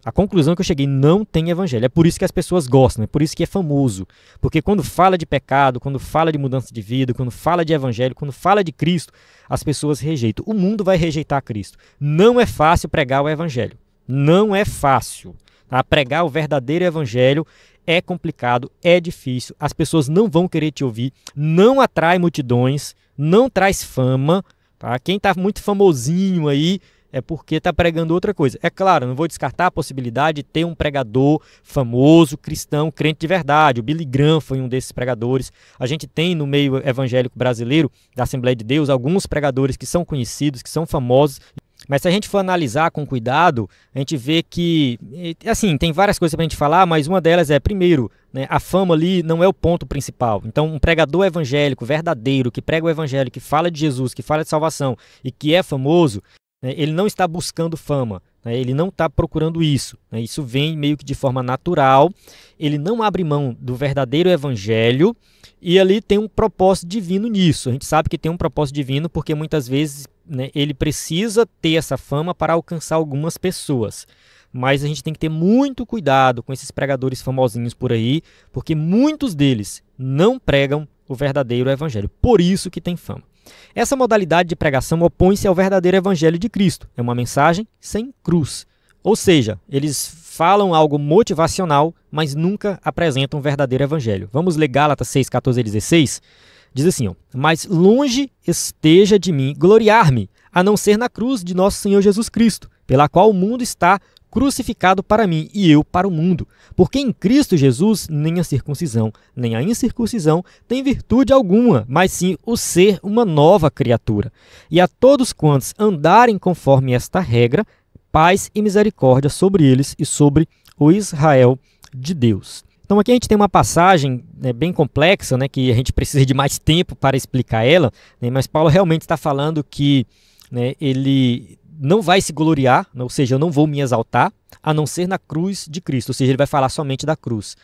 A conclusão que eu cheguei, não tem evangelho. É por isso que as pessoas gostam, é por isso que é famoso. Porque quando fala de pecado, quando fala de mudança de vida, quando fala de evangelho, quando fala de Cristo, as pessoas rejeitam. O mundo vai rejeitar Cristo. Não é fácil pregar o evangelho. Não é fácil. Tá? Pregar o verdadeiro evangelho é complicado, é difícil, as pessoas não vão querer te ouvir, não atrai multidões, não traz fama, tá? Quem está muito famosinho aí é porque está pregando outra coisa. É claro, não vou descartar a possibilidade de ter um pregador famoso, cristão, crente de verdade. O Billy Graham foi um desses pregadores. A gente tem no meio evangélico brasileiro, da Assembleia de Deus, alguns pregadores que são conhecidos, que são famosos. Mas se a gente for analisar com cuidado, a gente vê que, assim, tem várias coisas para a gente falar, mas uma delas é, primeiro, né, a fama ali não é o ponto principal. Então, um pregador evangélico verdadeiro, que prega o evangelho, que fala de Jesus, que fala de salvação e que é famoso, né, ele não está buscando fama, né, ele não está procurando isso. Né, isso vem meio que de forma natural, ele não abre mão do verdadeiro evangelho e ali tem um propósito divino nisso. A gente sabe que tem um propósito divino porque muitas vezes, né, ele precisa ter essa fama para alcançar algumas pessoas. Mas a gente tem que ter muito cuidado com esses pregadores famosinhos por aí, porque muitos deles não pregam o verdadeiro evangelho. Por isso que tem fama. Essa modalidade de pregação opõe-se ao verdadeiro evangelho de Cristo. É uma mensagem sem cruz. Ou seja, eles falam algo motivacional, mas nunca apresentam o verdadeiro evangelho. Vamos ler Gálatas 6, 14 e 16? Diz assim, ó, mas longe esteja de mim gloriar-me, a não ser na cruz de nosso Senhor Jesus Cristo, pela qual o mundo está crucificado para mim e eu para o mundo. Porque em Cristo Jesus nem a circuncisão, nem a incircuncisão tem virtude alguma, mas sim o ser uma nova criatura. E a todos quantos andarem conforme esta regra, paz e misericórdia sobre eles e sobre o Israel de Deus. Então aqui a gente tem uma passagem, né, bem complexa, né, que a gente precisa de mais tempo para explicar ela, né, mas Paulo realmente está falando que, né, ele não vai se gloriar, ou seja, eu não vou me exaltar, a não ser na cruz de Cristo, ou seja, ele vai falar somente da cruz.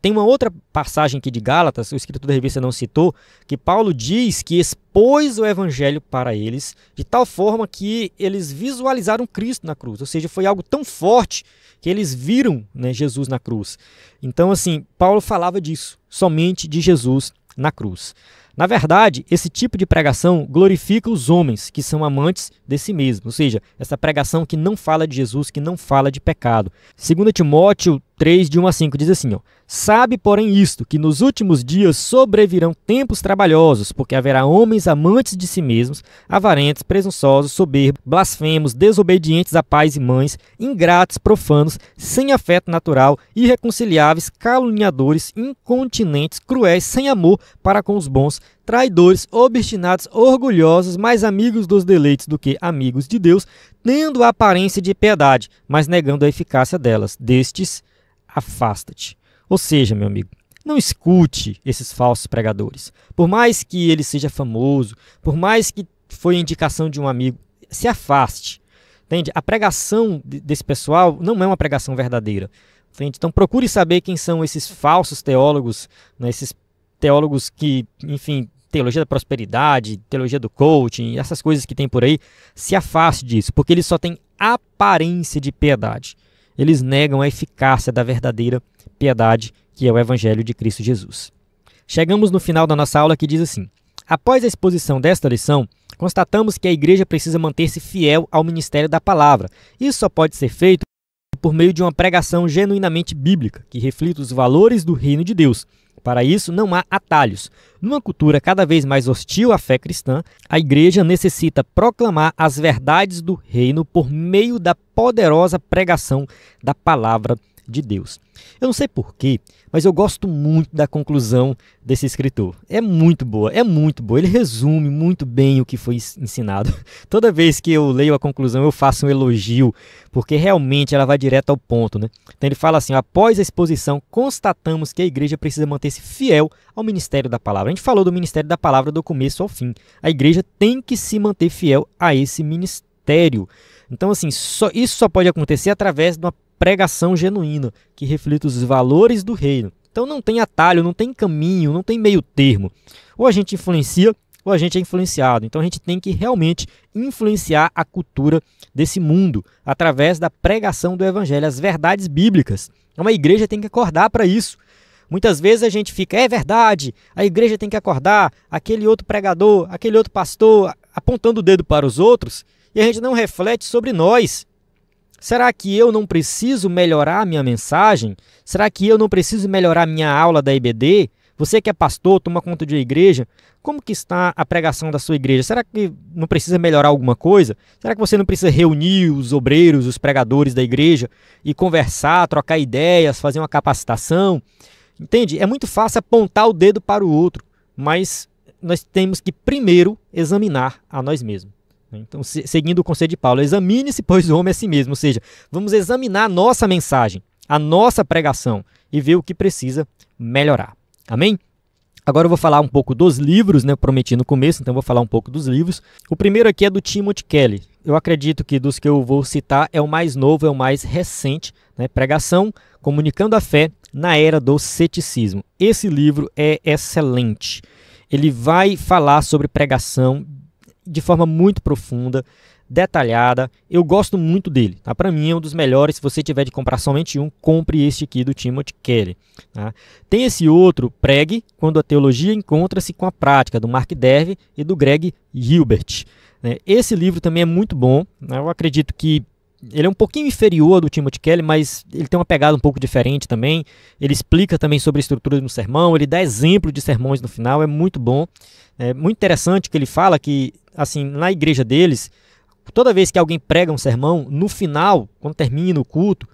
Tem uma outra passagem aqui de Gálatas, o escritor da revista não citou, que Paulo diz que expôs o evangelho para eles, de tal forma que eles visualizaram Cristo na cruz, ou seja, foi algo tão forte que eles viram, né, Jesus na cruz. Então, assim, Paulo falava disso, somente de Jesus na cruz. Na verdade, esse tipo de pregação glorifica os homens que são amantes de si mesmos, ou seja, essa pregação que não fala de Jesus, que não fala de pecado. 2 Timóteo 3, de 1 a 5, diz assim, ó, sabe, porém, isto, que nos últimos dias sobrevirão tempos trabalhosos, porque haverá homens amantes de si mesmos, avarentos, presunçosos, soberbos, blasfemos, desobedientes a pais e mães, ingratos, profanos, sem afeto natural, irreconciliáveis, caluniadores, incontinentes, cruéis, sem amor para com os bons, traidores, obstinados, orgulhosos, mais amigos dos deleites do que amigos de Deus, tendo a aparência de piedade, mas negando a eficácia delas. Destes, afasta-te. Ou seja, meu amigo, não escute esses falsos pregadores. Por mais que ele seja famoso, por mais que foi a indicação de um amigo, se afaste. Entende? A pregação desse pessoal não é uma pregação verdadeira. Entende? Então procure saber quem são esses falsos teólogos, né? Esses teólogos que, enfim, teologia da prosperidade, teologia do coaching, essas coisas que tem por aí, se afaste disso, porque eles só têm aparência de piedade. Eles negam a eficácia da verdadeira piedade, que é o Evangelho de Cristo Jesus. Chegamos no final da nossa aula que diz assim, após a exposição desta lição, constatamos que a igreja precisa manter-se fiel ao ministério da palavra. Isso só pode ser feito por meio de uma pregação genuinamente bíblica, que reflita os valores do reino de Deus. Para isso, não há atalhos. Numa cultura cada vez mais hostil à fé cristã, a igreja necessita proclamar as verdades do reino por meio da poderosa pregação da palavra de Deus. Eu não sei porquê, mas eu gosto muito da conclusão desse escritor. É muito boa, é muito boa. Ele resume muito bem o que foi ensinado. Toda vez que eu leio a conclusão, eu faço um elogio, porque realmente ela vai direto ao ponto, né? Então ele fala assim: após a exposição, constatamos que a igreja precisa manter-se fiel ao ministério da palavra. A gente falou do ministério da palavra do começo ao fim. A igreja tem que se manter fiel a esse ministério. Então, assim, isso só pode acontecer através de uma pregação genuína, que reflita os valores do reino. Então não tem atalho, não tem caminho, não tem meio termo. Ou a gente influencia, ou a gente é influenciado. Então a gente tem que realmente influenciar a cultura desse mundo através da pregação do evangelho, as verdades bíblicas. Uma igreja tem que acordar para isso. Muitas vezes a gente fica, é verdade, a igreja tem que acordar, aquele outro pregador, aquele outro pastor apontando o dedo para os outros, e a gente não reflete sobre nós. Será que eu não preciso melhorar a minha mensagem? Será que eu não preciso melhorar a minha aula da IBD? Você que é pastor, toma conta de uma igreja, como que está a pregação da sua igreja? Será que não precisa melhorar alguma coisa? Será que você não precisa reunir os obreiros, os pregadores da igreja e conversar, trocar ideias, fazer uma capacitação? Entende? É muito fácil apontar o dedo para o outro, mas nós temos que primeiro examinar a nós mesmos. Então, seguindo o conselho de Paulo, examine-se, pois o homem é a si mesmo. Ou seja, vamos examinar a nossa mensagem, a nossa pregação e ver o que precisa melhorar. Amém? Agora eu vou falar um pouco dos livros, né? Eu prometi no começo, então eu vou falar um pouco dos livros. O primeiro aqui é do Timothy Kelly. Eu acredito que dos que eu vou citar é o mais novo, é o mais recente, né? Pregação, comunicando a fé na era do ceticismo. Esse livro é excelente. Ele vai falar sobre pregação de forma muito profunda, detalhada. Eu gosto muito dele. Tá? Para mim é um dos melhores. Se você tiver de comprar somente um, compre este aqui do Timothy Kelly. Tá? Tem esse outro, Pregue, quando a teologia encontra-se com a prática, do Mark Dever e do Greg Gilbert. Né? Esse livro também é muito bom. Né? Eu acredito que ele é um pouquinho inferior ao do Timothy Kelly, mas ele tem uma pegada um pouco diferente também. Ele explica também sobre a estrutura do sermão, ele dá exemplo de sermões no final, é muito bom. É muito interessante que ele fala que, assim, na igreja deles, toda vez que alguém prega um sermão, no final, quando termina o culto,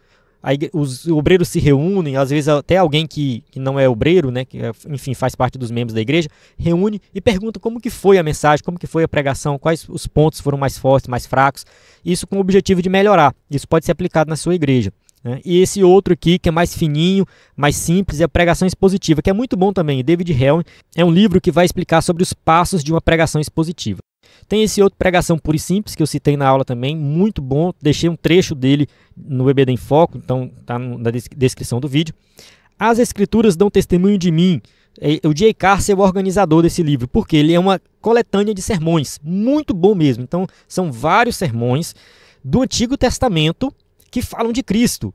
os obreiros se reúnem, às vezes até alguém que não é obreiro, né, que enfim faz parte dos membros da igreja, reúne e pergunta como que foi a mensagem, como que foi a pregação, quais os pontos foram mais fortes, mais fracos, isso com o objetivo de melhorar. Isso pode ser aplicado na sua igreja. Né? E esse outro aqui, que é mais fininho, mais simples, é a pregação expositiva, que é muito bom também. David Helm é um livro que vai explicar sobre os passos de uma pregação expositiva. Tem esse outro, Pregação Pura e Simples, que eu citei na aula também, muito bom. Deixei um trecho dele no EBD em Foco, então está na descrição do vídeo. As Escrituras Dão Testemunho de Mim. O J. Carse é o organizador desse livro, porque ele é uma coletânea de sermões, muito bom mesmo. Então, são vários sermões do Antigo Testamento que falam de Cristo.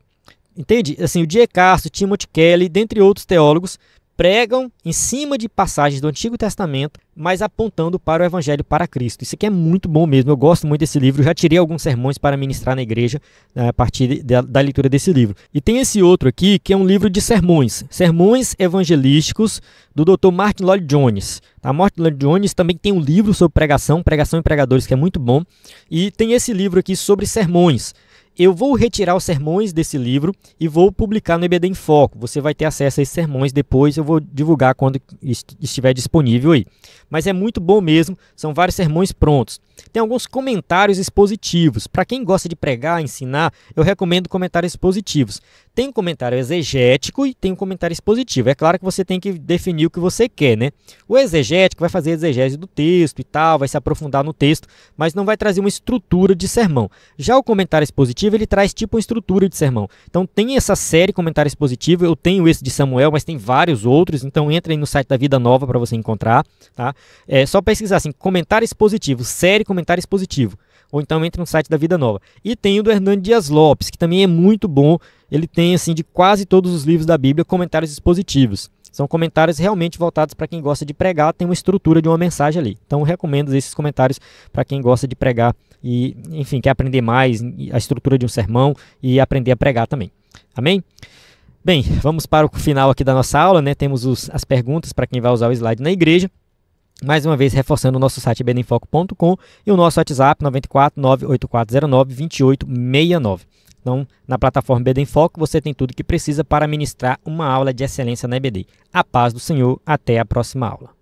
Entende? Assim, o J. Carse, o Timothy Kelly, dentre outros teólogos, pregam em cima de passagens do Antigo Testamento, mas apontando para o Evangelho, para Cristo. Isso aqui é muito bom mesmo, eu gosto muito desse livro, já tirei alguns sermões para ministrar na igreja a partir da leitura desse livro. E tem esse outro aqui, que é um livro de sermões, sermões evangelísticos do Dr. Martin Lloyd-Jones. A Martin Lloyd-Jones também tem um livro sobre pregação e pregadores, que é muito bom, e tem esse livro aqui sobre sermões. Eu vou retirar os sermões desse livro e vou publicar no EBD em Foco. Você vai ter acesso a esses sermões depois, eu vou divulgar quando estiver disponível aí. Mas é muito bom mesmo, são vários sermões prontos. Tem alguns comentários expositivos. Para quem gosta de pregar, ensinar, eu recomendo comentários expositivos. Tem um comentário exegético e tem um comentário expositivo. É claro que você tem que definir o que você quer, né? O exegético vai fazer a exegese do texto e tal, vai se aprofundar no texto, mas não vai trazer uma estrutura de sermão. Já o comentário expositivo, ele traz tipo uma estrutura de sermão. Então tem essa série comentário expositivo, eu tenho esse de Samuel, mas tem vários outros, então entra aí no site da Vida Nova para você encontrar, tá? É só pesquisar assim, comentário expositivo, série comentário expositivo, ou então entra no site da Vida Nova. E tem o do Hernando Dias Lopes, que também é muito bom, ele tem assim de quase todos os livros da Bíblia comentários expositivos. São comentários realmente voltados para quem gosta de pregar, tem uma estrutura de uma mensagem ali. Então eu recomendo esses comentários para quem gosta de pregar e, enfim, quer aprender mais a estrutura de um sermão e aprender a pregar também. Amém? Bem, vamos para o final aqui da nossa aula, né? Temos as perguntas para quem vai usar o slide na igreja. Mais uma vez, reforçando o nosso site ebedenfoco.com e o nosso WhatsApp 94 98409 2869. Então, na plataforma EBD em Foco, você tem tudo que precisa para ministrar uma aula de excelência na EBD. A paz do Senhor, até a próxima aula.